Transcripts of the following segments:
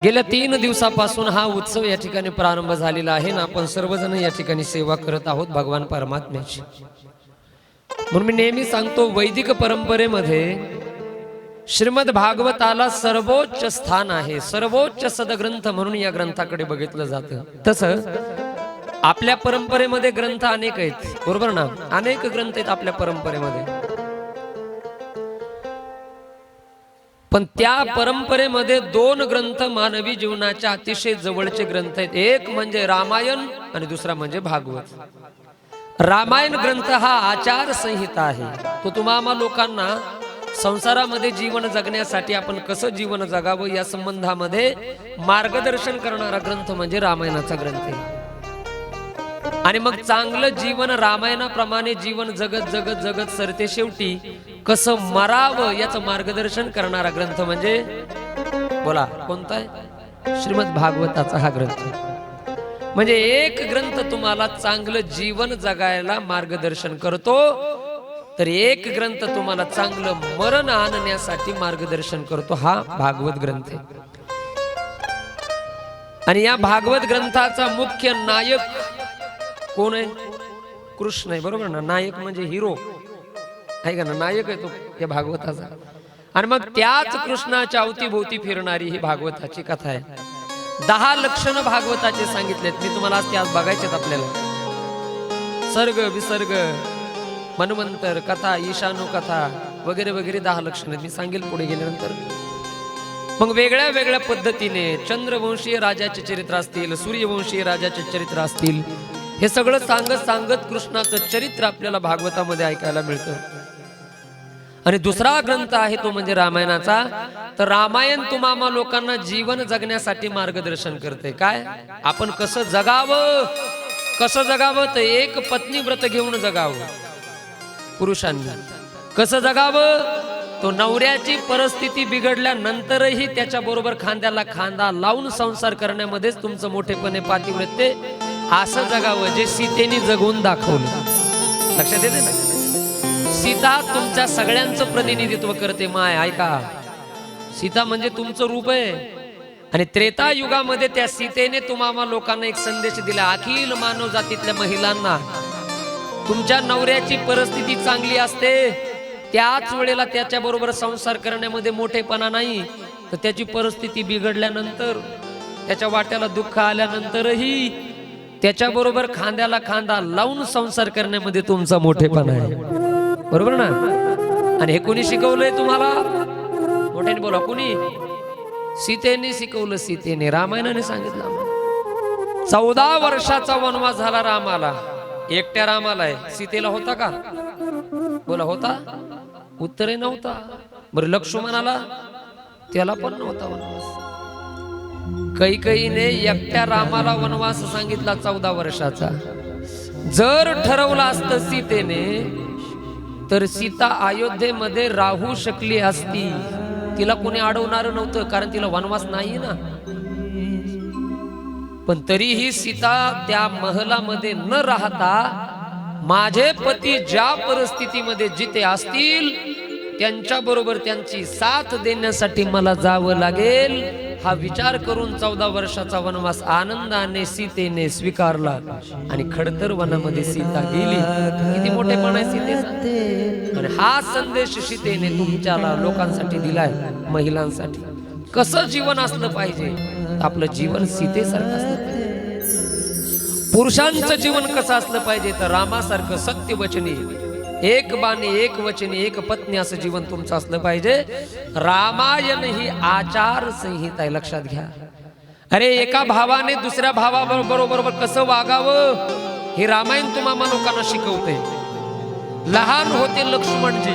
गेल्या 3 दिवसापासून हा उत्सव या ठिकाणी प्रारंभ झालेला आहे ना. आपण सर्वजण या ठिकाणी सेवा करत आहोत भगवान परमात्म्याची. म्हणून मी नेहमी सांगतो, वैदिक परंपरेमध्ये श्रीमद भागवताला सर्वोच्च स्थान आहे. सर्वोच्च सदग्रंथ म्हणून या ग्रंथाकडे बघितलं जातं. तसं आपल्या परंपरेमध्ये ग्रंथ अनेक आहेत, बरोबर ना. अनेक ग्रंथ आहेत आपल्या परंपरेमध्ये, पण त्या परंपरेमध्ये 2 ग्रंथ मानवी जीवनाच्या अतिशय जवळचे ग्रंथ आहेत. एक म्हणजे रामायण आणि दुसरा म्हणजे भागवत. रामायण ग्रंथ हा आचार संहिता आहे. तो तुम्हा लोकांना संसारामध्ये जीवन जगण्यासाठी आपण कसं जीवन जगावं या संबंधामध्ये मार्गदर्शन करणारा ग्रंथ म्हणजे रामायणाचा ग्रंथ आहे. आणि मग चांगलं जीवन रामायणाप्रमाणे जीवन जगत जगत जगत सरते शेवटी कसं मरावं याचं मार्गदर्शन करणारा ग्रंथ म्हणजे बोला कोणता आहे? श्रीमद भागवताचा हा ग्रंथ. म्हणजे एक ग्रंथ तुम्हाला चांगलं जीवन जगायला मार्गदर्शन करतो, तर एक ग्रंथ तुम्हाला चांगलं मरण आणण्यासाठी मार्गदर्शन करतो. हा भागवत ग्रंथ आहे. आणि या भागवत ग्रंथाचा मुख्य नायक कोण आहे? कृष्ण आहे, बरोबर ना. नायक म्हणजे हिरो आहे का ना, नायक आहे तो या भागवताचा. आणि मग त्याच कृष्णाच्या अवतीभोवती फिरणारी ही भागवताची कथा आहे. 10 लक्षण भागवताचे सांगितलेत. मी तुम्हाला आज बघायचेत आपल्याला. सर्ग विसर्ग मन्वंतर कथा ईशानु कथा वगैरे वगैरे 10 लक्षण मी सांगेल पुढे गेल्यानंतर. मग वेगळ्या वेगळ्या पद्धतीने चंद्रवंशीय राजाचे चरित्र असतील, सूर्यवंशीय राजाचे चरित्र असतील, हे सगळं सांगत सांगत कृष्णाचं चरित्र आपल्याला भागवतामध्ये ऐकायला मिळतं. आणि दुसरा ग्रंथ आहे तो म्हणजे रामायणाचा. तर रामायण तुम्हा लोकांना जीवन जगण्यासाठी मार्गदर्शन करते. काय आपण कसं जगावं, कसं जगावं, तर एक पत्नी व्रत घेऊन जगावं. पुरुषांनी कसं जगावं, तो नवऱ्याची परिस्थिती बिघडल्यानंतरही त्याच्या बरोबर खांद्याला खांदा लावून संसार करण्यामध्येच तुमचं मोठेपणे पातिव्रत्य असं जगावं जे सीतेने जगवून दाखवलं. लक्षात येते ना. सीता तुमच्या सगळ्यांचं प्रतिनिधित्व करते. माय ऐका, सीता म्हणजे तुमचं रूप आहे. आणि त्रेता युगामध्ये त्या सीतेने तुम्हा लोकांना एक संदेश दिला. अखिल मानव जातीतल्या महिलांना तुमच्या नवऱ्याची परिस्थिती चांगली असते, त्याच वेळेला त्याच्या बरोबर संसार करण्यामध्ये मोठेपणा नाही, तर त्याची परिस्थिती बिघडल्यानंतर, त्याच्या वाट्याला दुःख आल्यानंतरही त्याच्याबरोबर खांद्याला खांदा लावून संसार करण्यामध्ये तुमचा मोठेपणा आहे, बरोबर ना. आणि हे कोणी शिकवलंय तुम्हाला? मोठ्याने बोला. कोणी? सीतेने शिकवलं. सीतेने, रामायणाने सांगितलं. 14 वर्षाचा वनवास झाला रामाला. एकट्या रामाला आहे. सीतेला होता का? बोला होता? उत्तरे नव्हता. बरं लक्ष्मणाला? त्याला पण नव्हता वनवास. कैकेयीने एकट्या रामाला वनवास सांगितला 14 वर्षाचा. जर ठरवलं असतं सीतेने तर सीता अयोध्येमध्ये राहू शकली असती. तिला कोणी अडवणार नव्हतं, कारण तिला वनवास नाही ना. पण तरीही सीता त्या महलामध्ये न राहता माझे पती ज्या परिस्थितीमध्ये जिथे असतील त्यांच्या बरोबर त्यांची साथ देण्यासाठी मला जावं लागेल, हा विचार करून 14 वर्षाचा वनवास आनंदाने सीतेने स्वीकारला. आणि खडतर वनामध्ये सीता गेली. किती मोठेपणा आहे सीतेचा. आणि हा संदेश सीतेने तुमच्या लोकांसाठी दिलाय, महिलांसाठी. कसं जीवन असलं पाहिजे? आपलं जीवन सीतेसारखं असलं पाहिजे. पुरुषांचं जीवन कसं असलं पाहिजे? तर रामासारखं सत्यवचनी, एक बाणी एक वचनी एक पत्नी असं जीवन तुमचं असलं पाहिजे. रामायण ही आचार संहिता आहे, लक्षात घ्या. अरे एका भावाने दुसऱ्या भावाबरोबर कसं वागावं हे रामायण तुम्हा लोकांना शिकवते. लहान होते लक्ष्मणजी,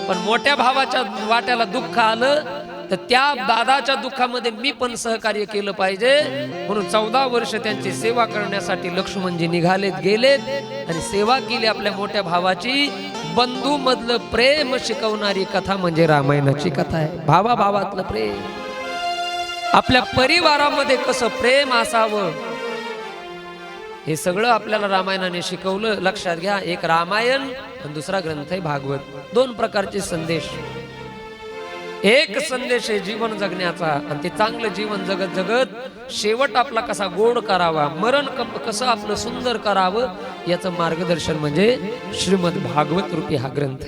पण मोठ्या भावाच्या वाट्याला दुःख आलं तर त्या दादाच्या दुःखामध्ये मी पण सहकार्य केलं पाहिजे. म्हणून 14 वर्ष त्यांची सेवा करण्यासाठी लक्ष्मणजी निघालेत, गेलेत आणि सेवा केली आपल्या मोठ्या भावाची. बंधू मधलं प्रेम शिकवणारी कथा म्हणजे रामायणाची कथा आहे. भावाभावातलं प्रेम, आपल्या परिवारामध्ये कसं प्रेम असावं हे सगळं आपल्याला रामायणाने शिकवलं. लक्षात घ्या. एक रामायण आणि दुसरा ग्रंथ आहे भागवत. 2 प्रकारचे संदेश. एक संदेश आहे जीवन जगण्याचा, आणि ते चांगलं जीवन जगत जगत शेवट आपला कसा गोड करावा, मरण कसं आपलं सुंदर करावं, याचं मार्गदर्शन म्हणजे श्रीमद भागवत रूपी हा ग्रंथ.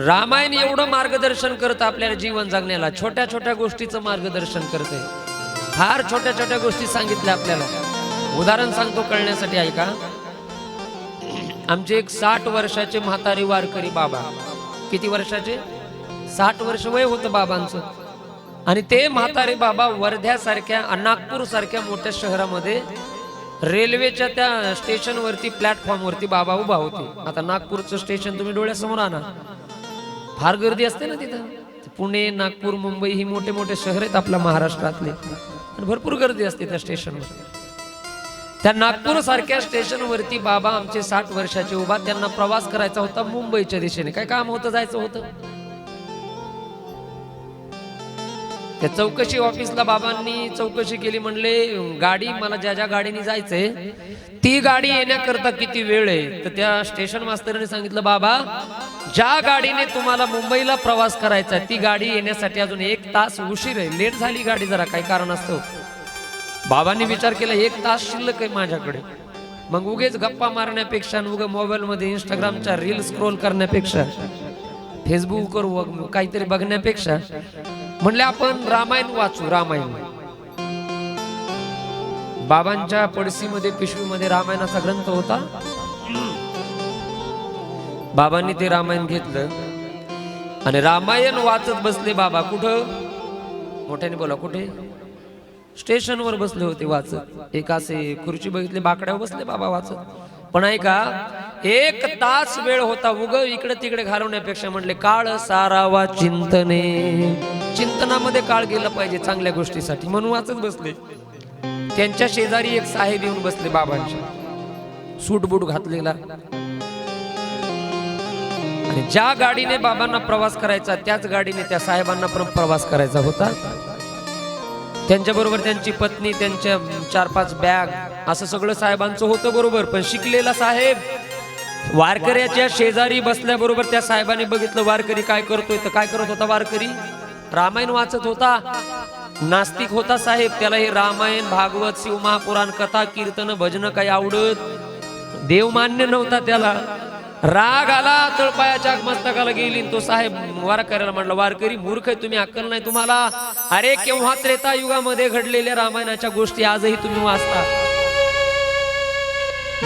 रामायण एवढं मार्गदर्शन करत आपल्याला जीवन जगण्याला, छोट्या छोट्या गोष्टीचं मार्गदर्शन करतंय. फार छोट्या छोट्या गोष्टी सांगितल्या आपल्याला. उदाहरण सांगतो कळण्यासाठी, ऐका. आमचे एक 60 वर्षाचे म्हातारे वारकरी बाबा, किती वर्षाचे? 60 वर्ष वय होतं बाबांचं. आणि ते म्हातारे बाबा वर्ध्यासारख्या, नागपूर सारख्या मोठ्या शहरामध्ये रेल्वेच्या त्या स्टेशनवरती, प्लॅटफॉर्मवरती बाबा उभा होते. आता नागपूरचं स्टेशन तुम्ही डोळ्यासमोर आणा, फार गर्दी असते ना तिथं. पुणे, नागपूर, मुंबई ही मोठे मोठे शहर आहेत आपल्या महाराष्ट्रातले, आणि भरपूर गर्दी असते त्या स्टेशनवर. त्या नागपूर सारख्या स्टेशनवरती बाबा आमचे 60 वर्षाचे उभा. त्यांना प्रवास करायचा होता मुंबईच्या दिशेने. काय काम होतं, जायचं होतं. त्या चौकशी ऑफिसला बाबांनी चौकशी केली. म्हणले गाडी, मला ज्या ज्या गाडीने जायचंय ती गाडी येण्याकरता किती वेळ आहे? तर त्या स्टेशन मास्तरने सांगितलं, बाबा ज्या गाडीने तुम्हाला मुंबईला प्रवास करायचा ती गाडी येण्यासाठी अजून 1 तास उशीर आहे, लेट झाली गाडी जरा, काही कारण असतं. बाबांनी विचार केला 1 तास शिल्लक आहे माझ्याकडे, मग उगेच गप्पा मारण्यापेक्षा, उगा मोबाईल मध्ये इंस्टाग्रामच्या रील स्क्रोल करण्यापेक्षा, फेसबुकवर काहीतरी बघण्यापेक्षा म्हणले आपण रामायण वाचू. रामायण बाबांच्या पडसीमध्ये, पिशवीमध्ये रामायणाचा ग्रंथ होता. बाबांनी ते रामायण घेतलं आणि रामायण वाचत बसले बाबा. कुठं? मोठ्याने बोला, कुठे? स्टेशनवर बसले होते वाचत. एक असे खुर्ची बघितली, बाकड्यावर बसले बाबा वाचत. पण ऐका, 1 तास वेळ होता. उग इकडे तिकडे घालवण्यापेक्षा म्हणले काळ सारावा चिंतने, चिंतनामध्ये काळ गेला पाहिजे चांगल्या गोष्टीसाठी, म्हणून वाचत बसले. त्यांच्या शेजारी एक साहेब येऊन बसले बाबांच्या, सूट बूट घातलेला. आणि ज्या गाडीने बाबांना प्रवास करायचा त्याच गाडीने त्या साहेबांना पण प्रवास करायचा होता. त्यांच्या बरोबर त्यांची पत्नी, त्यांच्या 4-5 बॅग, असं सगळं साहेबांचं होतं बरोबर. पण शिकलेला साहेब वारकऱ्याच्या शेजारी बसल्याबरोबर त्या साहेबांनी बघितलं वारकरी काय करतोय. तर काय करत होता वारकरी? रामायण वाचत होता. नास्तिक होता साहेब, त्याला हे रामायण, भागवत, शिवमहापुराण, कथा, कीर्तन, भजन काही आवडत, देव मान्य नव्हता त्याला. राग आला, तळपायाच्या मस्तकाला गेली. तो साहेब वारकऱ्याला म्हणला, वारकरी मूर्ख आहे तुम्ही, अक्कल नाही तुम्हाला. अरे केव्हा त्रेता युगामध्ये घडलेल्या रामायणाच्या गोष्टी आजही तुम्ही वाचता.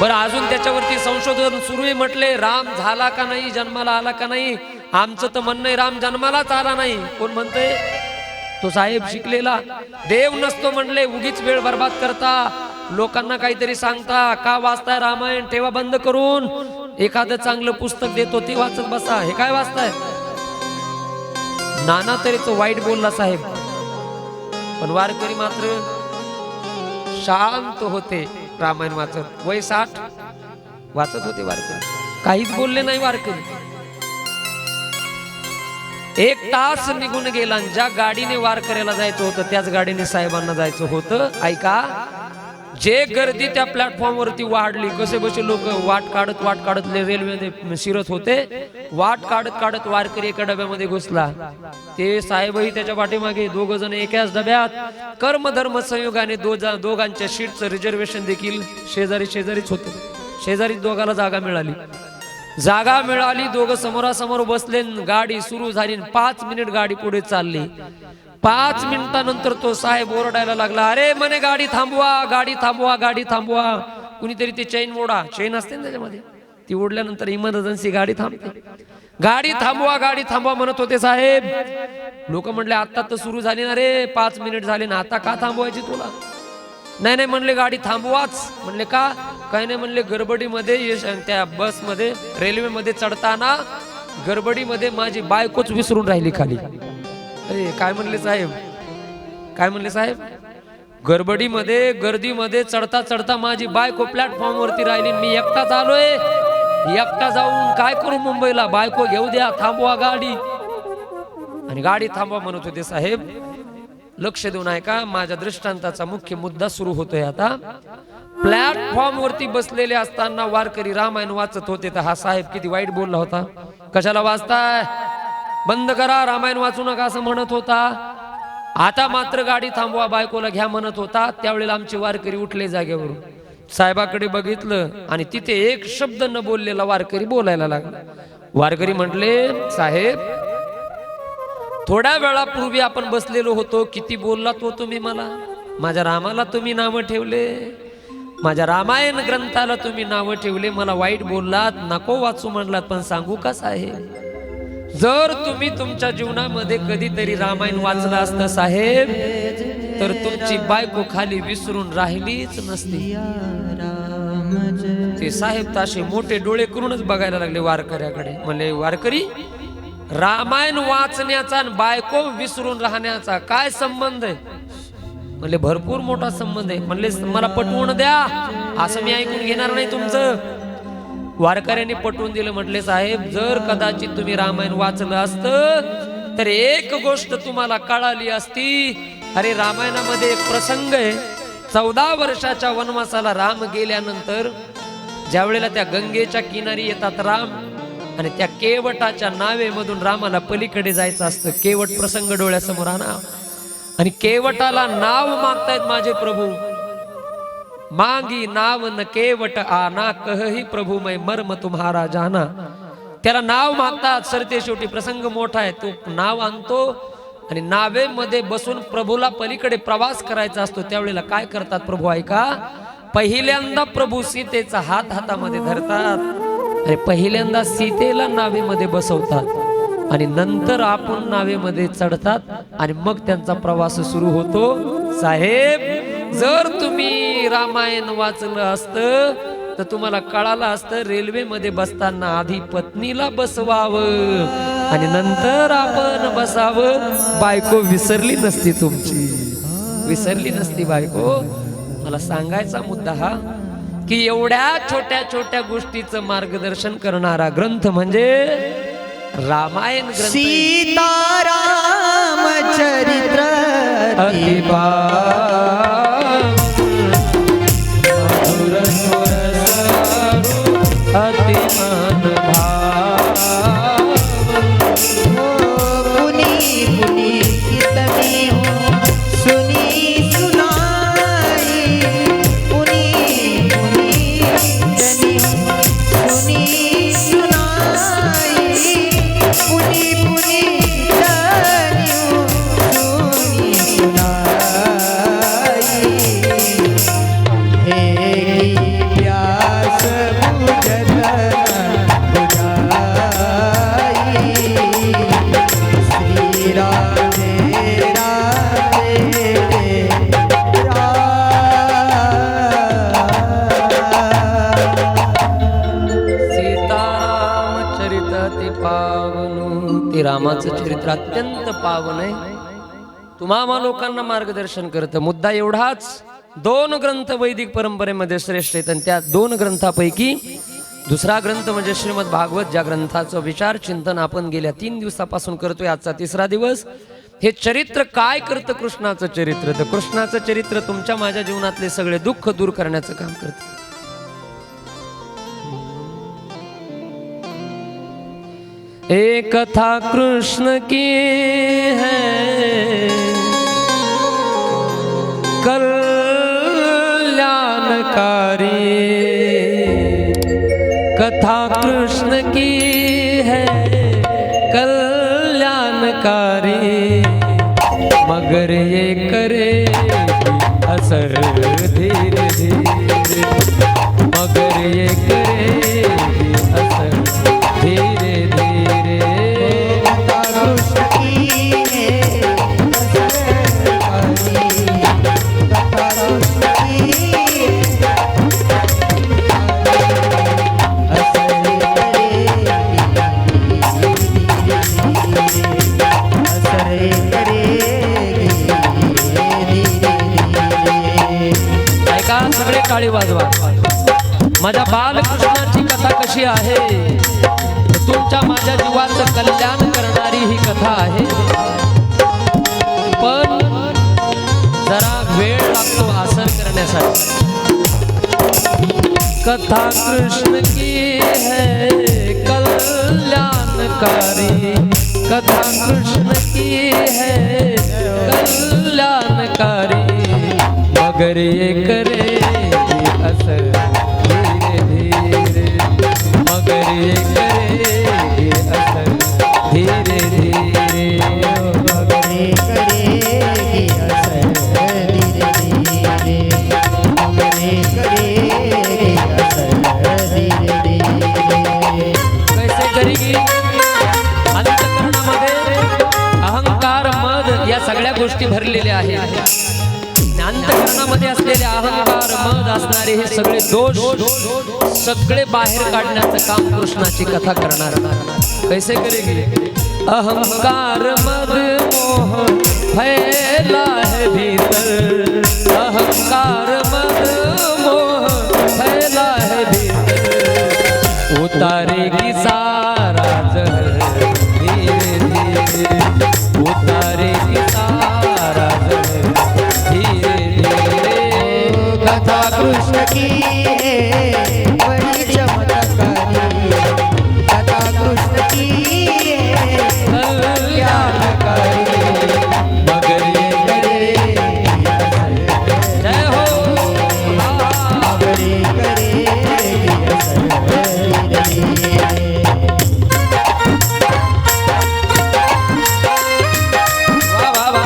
बरं, अजून त्याच्यावरती संशोधन सुरू आहे. म्हटले राम झाला का नाही, जन्माला आला का नाही? आमचं तर म्हणणं आहे राम जन्मालाच आला नाही. कोण म्हणतंय? तो साहेब शिकलेला. देव नसतो म्हणले, उगीच वेळ बर्बाद करता, लोकांना काहीतरी सांगता. का वाचताय रामायण? ठेवा बंद करून, एखादं चांगलं पुस्तक देतो ते वाचत बसा. हे काय वाचताय? नाना तऱ्हेचं वाईट बोलला साहेब. पण वारकरी मात्र शांत होते रामायण वाचत. वय 60 वाचत होते वारकरी, काहीच बोलले नाही वारकरी. 1 तास निघून गेला. ज्या गाडीने वारकऱ्याला जायचं होतं त्याच गाडीने साहेबांना जायचं होतं. ऐका, जे गर्दी त्या प्लॅटफॉर्मवरती वाढली, कसे बसे लोक वाट काढत रेल्वे शिरत होते. वाट काढत वारकरी एका डब्यामध्ये घुसला. ते साहेबही त्याच्या पाठीमागे, 2 जण एकाच डब्यात. कर्म धर्म संयोगाने दोघांच्या सीटचं रिझर्वेशन देखील शेजारीच होतं. शेजारी दोघाला जागा मिळाली. दोघं समोरासमोर बसले. गाडी सुरू झाली. 5 मिनिट गाडी पुढे चालली. 5 मिनिटानंतर तो साहेब ओरडायला लागला, अरे म्हणे गाडी थांबवा. कुणीतरी ते चेन मोडा. चेन असते ना त्याच्यामध्ये, ती ओढल्यानंतर इमर्जन्सी गाडी थांबते. गाडी थांबवा म्हणत होते साहेब. लोक म्हणले आता तर सुरू झाली ना रे, 5 मिनिट झाले ना, आता का थांबवायची तुला? नाही म्हणले गाडी थांबवाच. म्हणले का? काही नाही म्हणले, गडबडीमध्ये त्या बसमध्ये, रेल्वेमध्ये चढताना गडबडीमध्ये माझी बायकोच विसरून राहिली खाली. अरे काय म्हणले साहेब? गडबडीमध्ये, गर्दीमध्ये चढता माझी बायको प्लॅटफॉर्म वरती राहिली. मी एकटाच आलोय, एकटा जाऊन काय करू मुंबईला? बायको घेऊ द्या, थांबवा गाडी. आणि गाडी थांबवा म्हणत होते साहेब. लक्ष देऊन ऐका, माझ्या दृष्टांताचा मुख्य मुद्दा सुरू होतोय आता. प्लॅटफॉर्म वरती बसलेले असताना वारकरी रामायण वाचत होते, तर हा साहेब किती वाईट बोलला होता. कशाला वाचताय, बंद करा, रामायण वाचू नका असं म्हणत होता. आता मात्र गाडी थांबवा, बायकोला घ्या म्हणत होता. त्यावेळेला आमचे वारकरी उठले जागेवरून, साहेबाकडे बघितलं आणि तिथे एक शब्द न बोललेला वारकरी बोलायला लागला. वारकरी म्हटले, साहेब थोड्या वेळापूर्वी आपण बसलेलो होतो, किती बोललात हो तुम्ही मला. माझ्या रामाला तुम्ही नावं ठेवले, माझ्या रामायण ग्रंथाला तुम्ही नावं ठेवले, मला वाईट बोललात, नको वाचू म्हणलात. पण सांगू का साहेब, जर तुम्ही तुमच्या जीवनामध्ये कधीतरी रामायण वाचलं असतं साहेब, तर तुमची बायको खाली विसरून राहिलीच नसती. ते साहेब ताशे मोठे डोळे करूनच बघायला लागले वारकऱ्याकडे. म्हणले, वारकरी, रामायण वाचण्याचा आणि बायको विसरून राहण्याचा काय संबंध आहे. म्हणले, भरपूर मोठा संबंध आहे. म्हणले, मला पटवून द्या, असं मी ऐकून घेणार नाही तुमचं. वारकऱ्यांनी पटवून दिलं. म्हटले, साहेब जर कदाचित तुम्ही रामायण वाचलं असतं तर एक गोष्ट तुम्हाला कळाली असती. अरे रामायणामध्ये एक प्रसंग आहे, 14 वर्षाच्या वनवासाला राम गेल्यानंतर ज्या वेळेला त्या गंगेच्या किनारी येतात राम, आणि त्या केवटाच्या नावेमधून रामाला पलीकडे जायचं असतं. केवट प्रसंग डोळ्यासमोर आणा, आणि केवटाला नाव मागतायत माझे प्रभू. मांगी नाव न केवट आना, कहही प्रभू मै मर्म तुम्हारा जाना. त्याला नाव मागतात. सरते शेवटी प्रसंग मोठा आहे, तो नाव आणतो आणि नावेमध्ये बसून प्रभूला पलीकडे प्रवास करायचा असतो. त्यावेळेला काय करतात प्रभू ऐका, पहिल्यांदा प्रभू सीतेचा हात हातामध्ये धरतात आणि पहिल्यांदा सीतेला नावेमध्ये बसवतात आणि नंतर आपण नावेमध्ये चढतात आणि मग त्यांचा प्रवास सुरू होतो. साहेब जर तुम्ही रामायण वाचलं असतं तर तुम्हाला कळालं असतं, रेल्वेमध्ये बसताना आधी पत्नीला बसवावं आणि नंतर आपण बसावं. बायको विसरली नसती, तुमची विसरली नसती बायको. मला सांगायचा मुद्दा हा की एवढ्या छोट्या छोट्या गोष्टीचं मार्गदर्शन करणारा ग्रंथ म्हणजे रामायण ग्रंथ. सीताराम चरित्र रामाचं चरित्र अत्यंत पावन आहे, तुम्हा लोकांना मार्गदर्शन करतं. मुद्दा एवढाच, 2 ग्रंथ वैदिक परंपरेमध्ये श्रेष्ठ आहेत आणि त्या 2 ग्रंथापैकी दुसरा ग्रंथ म्हणजे श्रीमद भागवत, ज्या ग्रंथाचं विचार चिंतन आपण गेल्या 3 दिवसापासून करतोय, आजचा 3रा दिवस. हे चरित्र काय करतं, कृष्णाचं चरित्र. तर कृष्णाचं चरित्र तुमच्या माझ्या जीवनातले सगळे दुःख दूर करण्याचं काम करतं. एक कथा कृष्ण की है कल्याणकारी, कथा कृष्ण की है कल्याणकारी, मगर ये करे असर धीरे धीरे, मगर ये करे असर धीरे धीरे. सगळे टाळी वाजवा. माझ्या बालकृष्णाची कथा कशी आहे, तुमच्या माझ्या जीवाचं कल्याण करणारी ही कथा आहे. पण करण्यासाठी कथा कृष्ण की है कल्याणकारी, कथा कृष्ण की है कल्याणकारी, मगर ये करेगी असर धीरे धीरे, मगर ये करेगी असर धीरे धीरे, मगर ये करेगी असर धीरे धीरे, मगर ये करेगी असर धीरे धीरे। कैसे करेगी? अंतःकरणामध्ये अहंकार मद या सगळ्या गोष्टी भरलेल्या आहेत। अंतःकरणामध्ये असलेले अहंकार मद असणारे हे सगळे दोष सगळे बाहेर काढण्याचं काम कृष्णाची कथा करणार। कैसे करेगी? अहंकार मद मोह फैला है भीतर, अहंकार मद मोह फैला है भीतर, उतारेगी सारा जहर धीरे धीरे, उतारेगी सारा जहर धीरे धीरे, कथा कृष्ण की है बड़ी चमत्कारी, कथा कृष्ण की है कल्याणकारी, मगर ये करेगी असर, जय हो, मगर ये करेगी असर धीरे धीरे। वाह वाह वाह।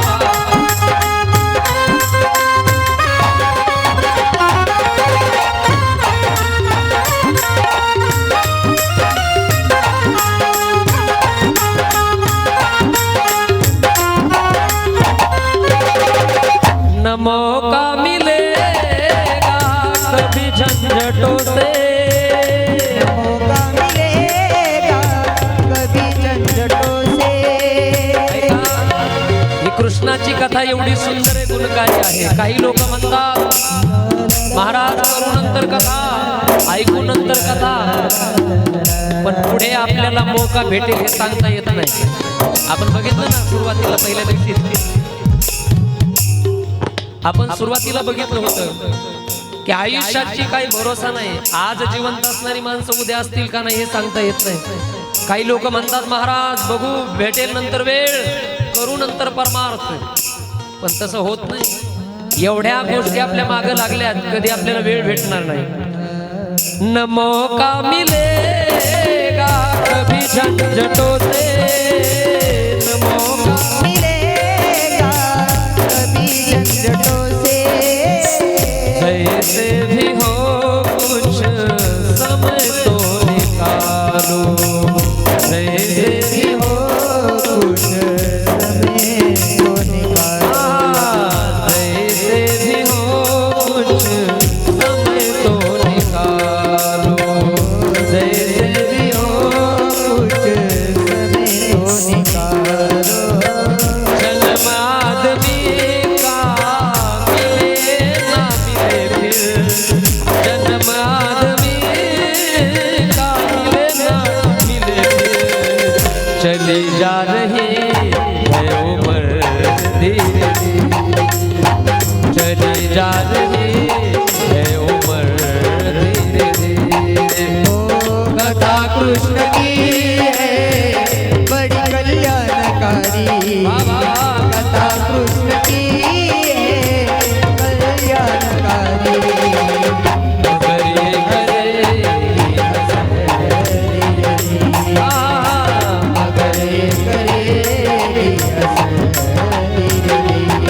न मौका मिलेगा कभी झंझटों से, मौका मिलेगा कभी झंझटों से। ही कृष्णाची कथा एवढी सुंदर आहे, गुणकारी आहे। काही लोक म्हणतात महाराज करू नंतर कथा, ऐकू नंतर कथा, पण पुढे आपल्याला मौका भेटेल हे सांगता येत नाही। आपण बघितलं ना सुरुवातीला पहिल्या दिवशी आपण सुरुवातीला बघितलं होतं की आयुष्याची काही भरोसा नाही, आज जिवंत असणारी माणसं उद्या असतील का नाही हे सांगता येत नाही। काही लोक म्हणतात महाराज बघू भेटेल नंतर वेळ, करू नंतर परमार्थ, पण तसं होत नाही। एवढ्या गोष्टी आपल्या मागे लागल्यात, कधी आपल्याला वेळ भेटणार नाही। न मौका मिलेगा कभी झंझटों से, न मौका मिलेगा कभी झंझटों से, जैसे भी हो कुछ समय तो निकालो, जैसे भी हो कुछ समय तो निकालो, जैसे भी हो कुछ समय तो निकालो, जैसे भी हो कुछ समय तो निकालो। जन्म आदमी का मिले ना मिले फिर, जन्म आदमी का मिले ना मिले फिर, चली जा रही है उम्र धीरे धीरे, चली जा रही है उम्र धीरे धीरे, कथा कृष्ण की है बड़ी कल्याणकारी, कथा कृष्ण की है कल्याणकारी, मगर ये करेगी असर धीरे धीरे, मगर ये करेगी असर धीरे धीरे।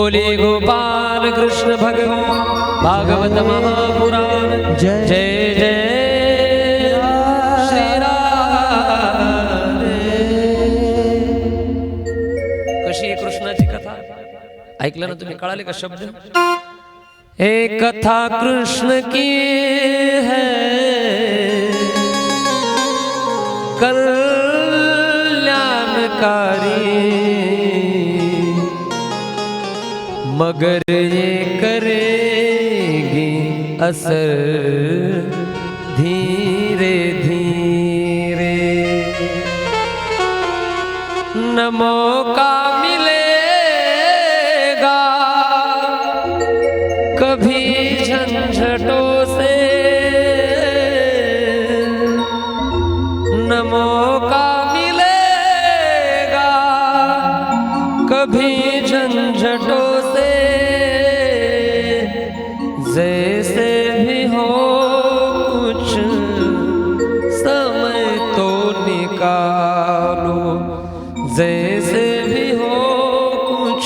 बोले गोपाल कृष्ण भगवान भागवत महापुराण जय जय जय श्री राधे। कशी आहे कृष्णाची कथा ऐकलं ना तुम्ही, कळाले का शब्द? एक कथा कृष्ण की है कल्याणकारी, मगर ये करेगी असर धीरे धीरे, न मौका मिलेगा कभी झंझटों से, न मौका मिलेगा कभी झंझटों से, जैसे भी हो कुछ समय तो निकालो, जैसे भी हो कुछ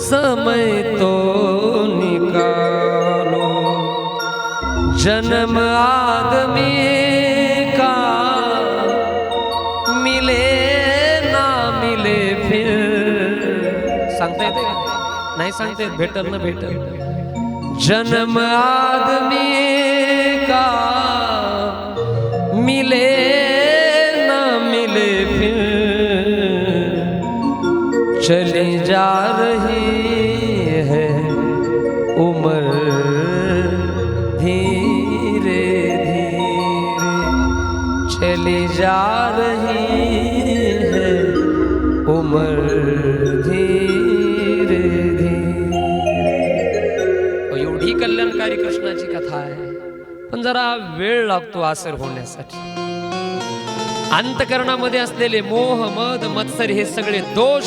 समय तो निकालो, जन्म आदमी का मिले ना मिले फिर, सांगता येते का? नाही सांगता येत, भेटल ना भेटल। जन्म आदमी का मिले ना मिले फिर, चली जा रही है उम्र धीरे धीरे, चली जा रही है उम्र धीरे धीरे। एवढी कल्याणकारी कृष्णाची कथा आहे, पण जरा वेळ लागतो आसर होण्यासाठी। अंतकरणामध्ये असलेले मोह मद मत्सर हे सगळे दोष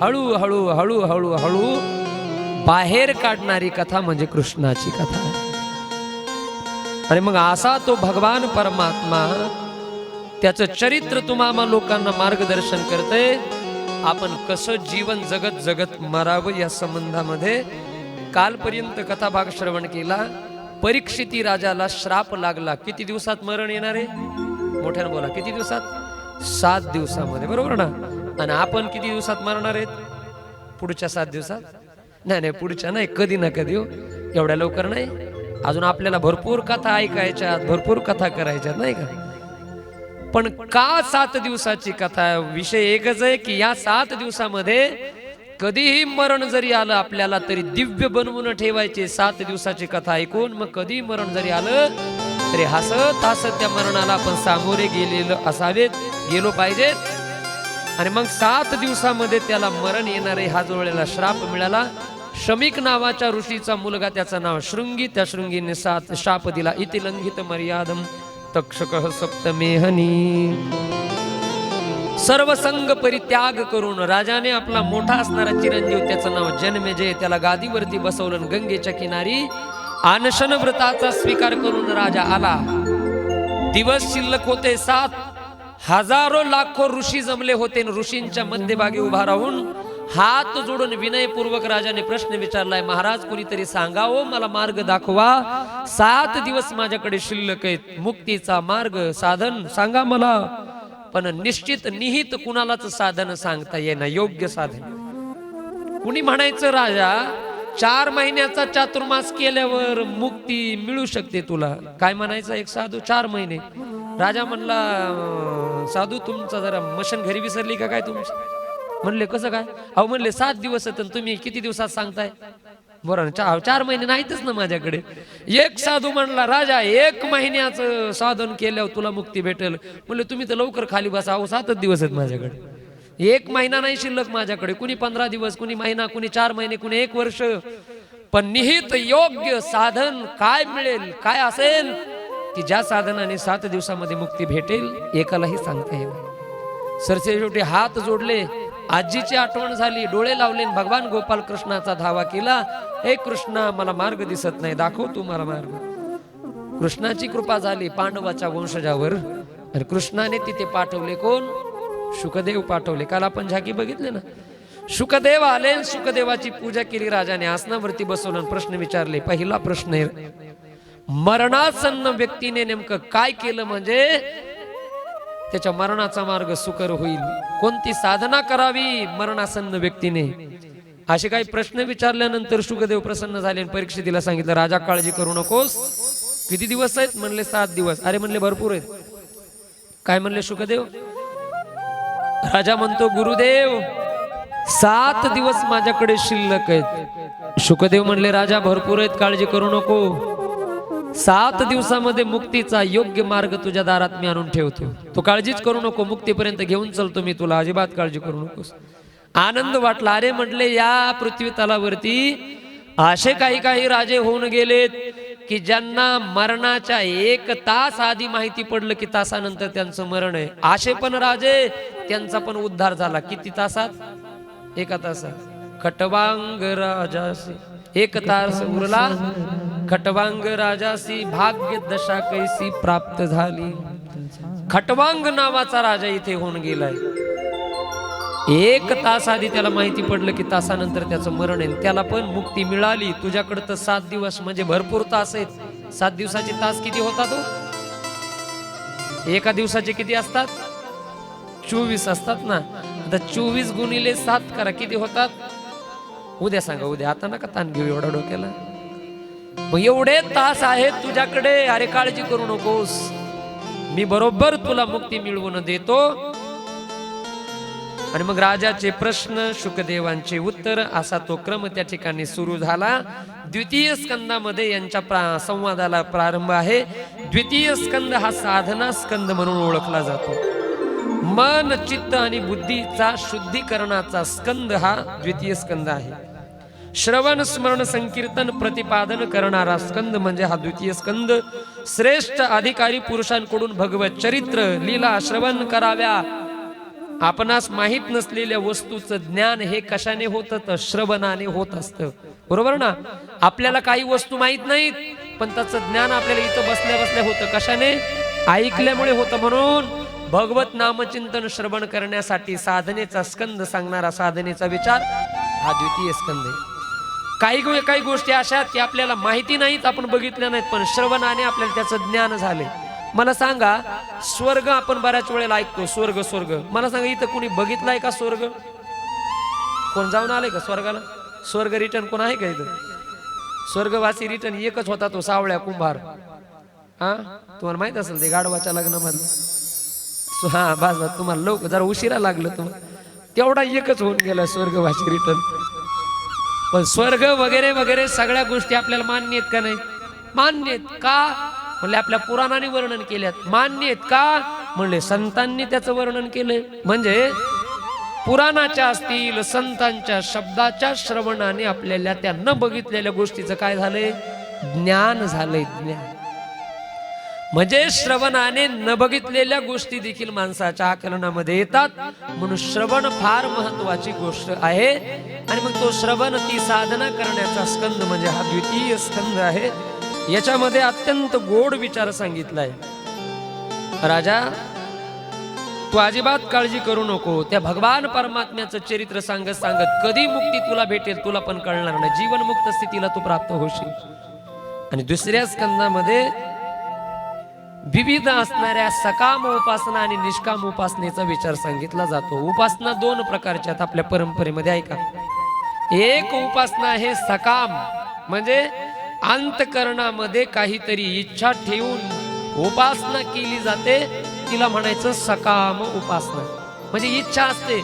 हळूहळू हळूहळू हळू बाहेर काढणारी कथा म्हणजे कृष्णाची कथा आहे। आणि मग असा तो भगवान परमात्मा त्याचं चरित्र तुम्हा लोकांना मार्गदर्शन करते, आपण कसं जीवन जगत जगत मरावं या संबंधामध्ये। कालपर्यंत कथाभाग श्रवण केला। परीक्षिती राजाला श्राप लागला, किती दिवसात मरण येणार आहे? मोठ्यानं बोला, किती दिवसात? 7 दिवसामध्ये, बरोबर ना? आणि आपण किती दिवसात मरणार आहेत? पुढच्या 7 दिवसात? नाही नाही, पुढच्या नाही, कधी ना कधी हो, एवढ्या लवकर नाही। अजून आपल्याला भरपूर कथा ऐकायच्यात, भरपूर कथा करायच्यात, नाही का? पण का 7 दिवसाची कथा? विषय एकच आहे की या 7 दिवसामध्ये कधीही मरण जरी आलं आपल्याला तरी दिव्य बनवून ठेवायचे 7 दिवसाची कथा ऐकून। मग कधी मरण जरी आलं तरी हसत हसत त्या मरणाला आपण सामोरे गेलो पाहिजे। आणि मग 7 दिवसामध्ये त्याला मरण येणारे हा जो वेळेला श्राप मिळाला, शमिक नावाच्या ऋषीचा मुलगा, त्याचं नाव शृंगी, त्या शृंगीने 7 शाप दिला। इति लंघित मर्यादम तक्षकः सप्तमेहनी। सर्व संग परित्याग करून राजाने आपला मोठा असणारा चिरंजीव, त्याचं नाव जन्मेजय, त्याला गादीवरती बसवलं। गंगेच्या किनारी अनशन व्रताचा स्वीकार करून राजा आला। दिवस शिल्लक होते 7, हजारो लाखो ऋषी जमले होते। ऋषींच्या मध्यभागी उभा राहून हात जोडून विनयपूर्वक राजाने प्रश्न विचारलाय, महाराज कोणीतरी सांगावं, मला मार्ग दाखवा। 7 दिवस माझ्याकडे शिल्लक आहेत, मुक्तीचा मार्ग साधन सांगा मला। पण निश्चित निहित कुणालाच साधन सांगता येईना, योग्य साधन। कुणी म्हणायचं राजा 4 महिन्याचा चातुर्मास केल्यावर मुक्ती मिळू शकते तुला, काय म्हणायचं एक साधू 4 महिने। राजा म्हणला, साधू तुमचा जरा मशन घरी विसरली का काय तुमची? म्हणले कसं काय? अहो म्हणले 7 दिवस आहेत, तुम्ही किती दिवसात सांगताय? बरं 4 महिने नाहीतच ना माझ्याकडे। एक साधू म्हणला, राजा 1 महिन्याचं साधन केल्यावर तुला मुक्ती भेटेल। म्हणले तुम्ही तर लवकर खाली बसा, अहो 7 दिवस आहेत माझ्याकडे, 1 महिना नाही शिल्लक माझ्याकडे। कुणी 15 दिवस, कुणी महिना, कुणी 4 महिने, कुणी 1 वर्ष। पण निहित योग्य साधन काय मिळेल, काय असेल की ज्या साधनाने 7 दिवसामध्ये मुक्ती भेटेल, एकालाही सांगता येईल। सरसेशेवटी हात जोडले, आजीची आठवण झाली, डोळे लावले, भगवान गोपाल कृष्णाचा धावा केला। हे कृष्णा, मला मार्ग दिसत नाही, दाखव तू मला मार्ग। कृष्णाची कृपा झाली पांडवाच्या वंशजावर, आणि कृष्णाने तिथे पाठवले कोण? शुकदेव पाठवले। काल आपण झाकी बघितले ना, शुकदेव आले, शुकदेवाची पूजा केली, राजाने आसनावरती बसवलं, प्रश्न विचारले. पहिला प्रश्न आहे, मरणासन्न व्यक्तीने नेमकं काय केलं म्हणजे त्याच्या मरणाचा मार्ग सुकर होईल, कोणती साधना करावी मरणासन्न व्यक्तीने, असे काही प्रश्न विचारल्यानंतर शुकदेव प्रसन्न झाले आणि परीक्षितीला सांगितलं, राजा काळजी करू नकोस. किती दिवस आहेत म्हणले? 7 दिवस. अरे म्हणले भरपूर आहेत. काय म्हणले शुकदेव? राजा म्हणतो, गुरुदेव 7 दिवस माझ्याकडे शिल्लक आहेत. शुकदेव म्हणले, राजा भरपूर आहेत, काळजी करू नको. 7 दिवसामध्ये मुक्तीचा योग्य मार्ग तुझ्या दारात मी आणून ठेवतो. तू काळजीच करू नको, मुक्तीपर्यंत घेऊन चलतो मी तुला, अजिबात काळजी करू नकोस. आनंद वाटला. अरे म्हटले, या पृथ्वी तलावरती असे काही काही राजे होऊन गेलेत की ज्यांना मरणाच्या 1 तास आधी माहिती पडलं की तासानंतर त्यांचं मरण आहे. असे पण राजे, त्यांचा पण उद्धार झाला. किती तासात? 1 तासात. खटवांग राजासी 1 तास उरला, खटवांग राजासी भाग्य दशा कैसी प्राप्त झाली. खटवांग नावाचा राजा इथे होऊन गेलाय. 1 तास आधी त्याला माहिती पडलं की तासानंतर त्याचं मरण आहे, त्याला पण मुक्ती मिळाली. तुझ्याकडे तर 7 दिवस म्हणजे भरपूर तास आहेत. 7 दिवसाचे तास किती होतात? एका दिवसाचे किती असतात? 24 असतात ना. आता 24 गुणिले 7 करा, किती होतात? उद्या सांगा, उद्या. आता नका ताण घेऊ एवढा डोक्याला. मग एवढे तास आहेत तुझ्याकडे. अरे काळजी करू नकोस, मी बरोबर तुला मुक्ती मिळवून देतो. आणि मग राजाचे प्रश्न, शुकदेवांचे उत्तर, असा तो क्रम त्या ठिकाणी सुरू झाला. द्वितीय स्कंदामध्ये यांच्या संवादाला प्रारंभ आहे. द्वितीय स्कंद हा साधना स्कंद म्हणून ओळखला जातो. मन, चित्त आणि बुद्धीचा शुद्धीकरणाचा स्कंद हा द्वितीय स्कंद आहे. श्रवण, स्मरण, संकीर्तन, प्रतिपादन करणारा स्कंद म्हणजे हा द्वितीय स्कंद. श्रेष्ठ अधिकारी पुरुषांकडून भगवत चरित्र लीला श्रवण कराव्या. आपणास माहित नसलेल्या वस्तूचं ज्ञान हे कशाने होतं? तर श्रवणाने होत असतं. बरोबर ना? आपल्याला काही वस्तू माहित नाहीत, पण त्याचं ज्ञान आपल्याला इथं बसल्या बसल्या होतं. कशाने? ऐकल्यामुळे होतं. म्हणून भगवत नामचिंतन श्रवण करण्यासाठी साधनेचा स्कंद सांगणारा साधनेचा विचार हा द्वितीय स्कंद आहे. काही गोष्टी अशा की आपल्याला माहिती नाहीत, आपण बघितल्या नाहीत, पण श्रवणाने आपल्याला त्याचं ज्ञान झाले. मला सांगा, स्वर्ग आपण बऱ्याच वेळेला ऐकतो, स्वर्ग स्वर्ग. मला सांगा, इथं कोणी बघितलाय का स्वर्ग? कोण जाऊन आलंय का स्वर्गाला? स्वर्ग रिटर्न कोण आहे का इथं? स्वर्गवासी रिटर्न एकच होता, तो सावळ्या कुंभार. हा, तुम्हाला माहित असेल ते गाढवाच्या लग्नामधलं. हा बस, तुम्हाला लोक जरा उशिरा लागलं तुम्हाला. तेवढा एकच होऊन गेला स्वर्गवासी रिटर्न. पण स्वर्ग वगैरे वगैरे सगळ्या गोष्टी आपल्याला मान्य आहेत का नाही? मान्य आहेत. का म्हणले? आपल्या पुराणाने वर्णन केल्यात. मान्य आहेत का म्हणले? संतांनी त्याचं वर्णन केलंय. म्हणजे पुराणाच्या असतील, संतांच्या शब्दाच्या श्रवणाने आपल्याला त्या न बघितलेल्या गोष्टीचं काय झालंय? ज्ञान झालंय. ज्ञान म्हणजे श्रवणाने न बघितलेल्या गोष्टी देखील माणसाच्या आकलनामध्ये येतात. म्हणून श्रवण फार महत्वाची गोष्ट आहे. आणि मग तो श्रवण, ती साधना करण्याचा स्कंद म्हणजे हा द्वितीय स्कंद आहे. याच्यामध्ये अत्यंत गोड विचार सांगितलाय. राजा, तू अजिबात काळजी करू नको. त्या भगवान परमात्म्याचं चरित्र सांगत सांगत कधी मुक्ती तुला भेटेल तुला पण कळणार नाही. जीवनमुक्त स्थितीला तू प्राप्त होशील. आणि दुसऱ्या स्कंदामध्ये विविध असणाऱ्या सकाम उपासना आणि निष्काम उपासनेचा विचार सांगितला जातो. उपासना 2 प्रकारच्या आहेत आपल्या परंपरेमध्ये, ऐका. एक उपासना आहे सकाम, म्हणजे अंतकरणामध्ये काहीतरी इच्छा ठेवून उपासना केली जाते, तिला म्हणायचं सकाम उपासना. म्हणजे इच्छा असते,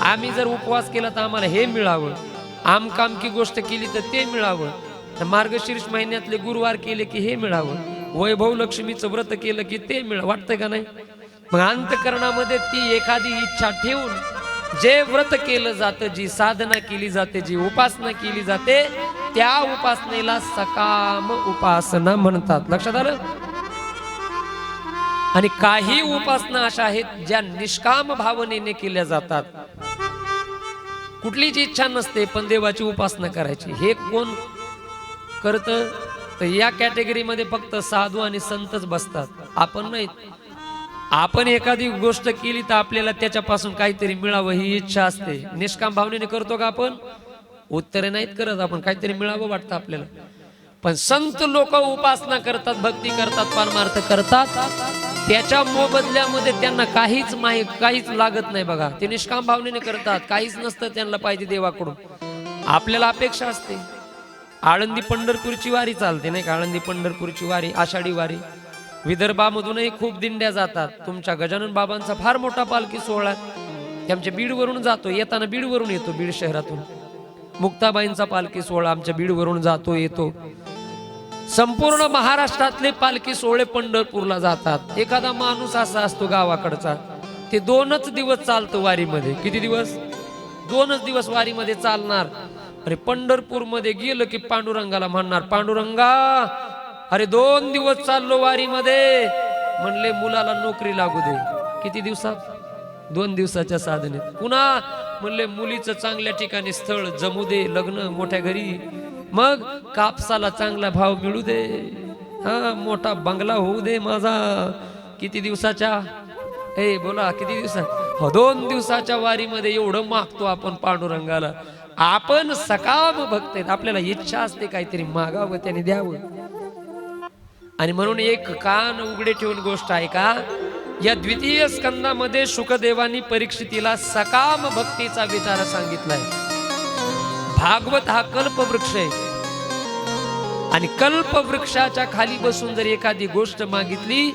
आम्ही जर उपवास केला तर आम्हाला हे मिळावं, आमकामकी गोष्ट केली तर ते मिळावं, मार्गशीर्ष महिन्यातले गुरुवार केले की हे मिळावं, वैभव लक्ष्मीचं व्रत केलं की ते वाटतंय का नाही? मग अंतकरणामध्ये ती एखादी इच्छा ठेवून जे व्रत केलं जातं, जी साधना केली जाते, जी उपासना केली जाते, त्या उपासनेला सकाम उपासना म्हणतात. लक्षात आलं? आणि काही उपासना अशा आहेत ज्या निष्काम भावनेने केल्या जातात. कुठलीच इच्छा नसते पण देवाची उपासना करायची. हे कोण करतं? तर या कॅटेगरीमध्ये फक्त साधू आणि संतच बसतात, आपण नाही. आपण एखादी गोष्ट केली तर आपल्याला त्याच्यापासून काहीतरी मिळावं ही इच्छा असते. निष्काम भावनेने करतो का आपण? उत्तरे नाहीत करत आपण, काहीतरी मिळावं वाटतं आपल्याला. पण संत लोक उपासना करतात, भक्ती करतात, परमार्थ करतात, त्याच्या मोबदल्यामध्ये त्यांना काहीच लागत नाही बघा. ते निष्काम भावनेने करतात, काहीच नसतं त्यांना पाहिजे देवाकडून. आपल्याला अपेक्षा असते. आळंदी पंढरपूरची वारी चालते नाही का? आळंदी पंढरपूरची वारी, आषाढी वारी. विदर्भामधूनही खूप दिंड्या जातात. तुमच्या गजानन बाबांचा फार मोठा पालखी सोहळा ते आमच्या बीडवरून जातो, येताना बीडवरून येतो, बीड शहरातून. मुक्ताबाईंचा पालखी सोहळा आमच्या बीडवरून जातो येतो. संपूर्ण महाराष्ट्रातले पालखी सोहळे पंढरपूरला जातात. एखादा माणूस असा असतो गावाकडचा, ते 2च दिवस चालतं वारीमध्ये. किती दिवस? 2च दिवस वारीमध्ये चालणार. अरे पंढरपूरमध्ये गेलं की पांडुरंगाला म्हणणार, पांडुरंगा अरे 2 दिवस चाललो वारीमध्ये, म्हणले मुलाला नोकरी लागू दे. किती दिवसात? 2 दिवसाच्या साधनेत. पुन्हा म्हणले मुलीचं चांगल्या ठिकाणी स्थळ जमू दे, लग्न मोठ्या घरी, मग कापसाला चांगला भाव मिळू दे, हा मोठा बंगला होऊ दे माझा. किती दिवसाच्या? बोला किती दिवसात? 2 दिवसाच्या वारीमध्ये एवढं मागतो आपण पांडुरंगाला. आपण सकाम भक्त आहेत, आपल्याला इच्छा असते काहीतरी मागावं, त्याने द्यावं. आणि म्हणून एक कान उघडे ठेवून गोष्ट आहे का, या द्वितीय स्कंदामध्ये शुकदेवानी परीक्षितीला सकाम भक्तीचा विचार सांगितलाय. भागवत हा कल्पवृक्ष आहे आणि कल्पवृक्षाच्या खाली बसून जर एखादी गोष्ट मागितली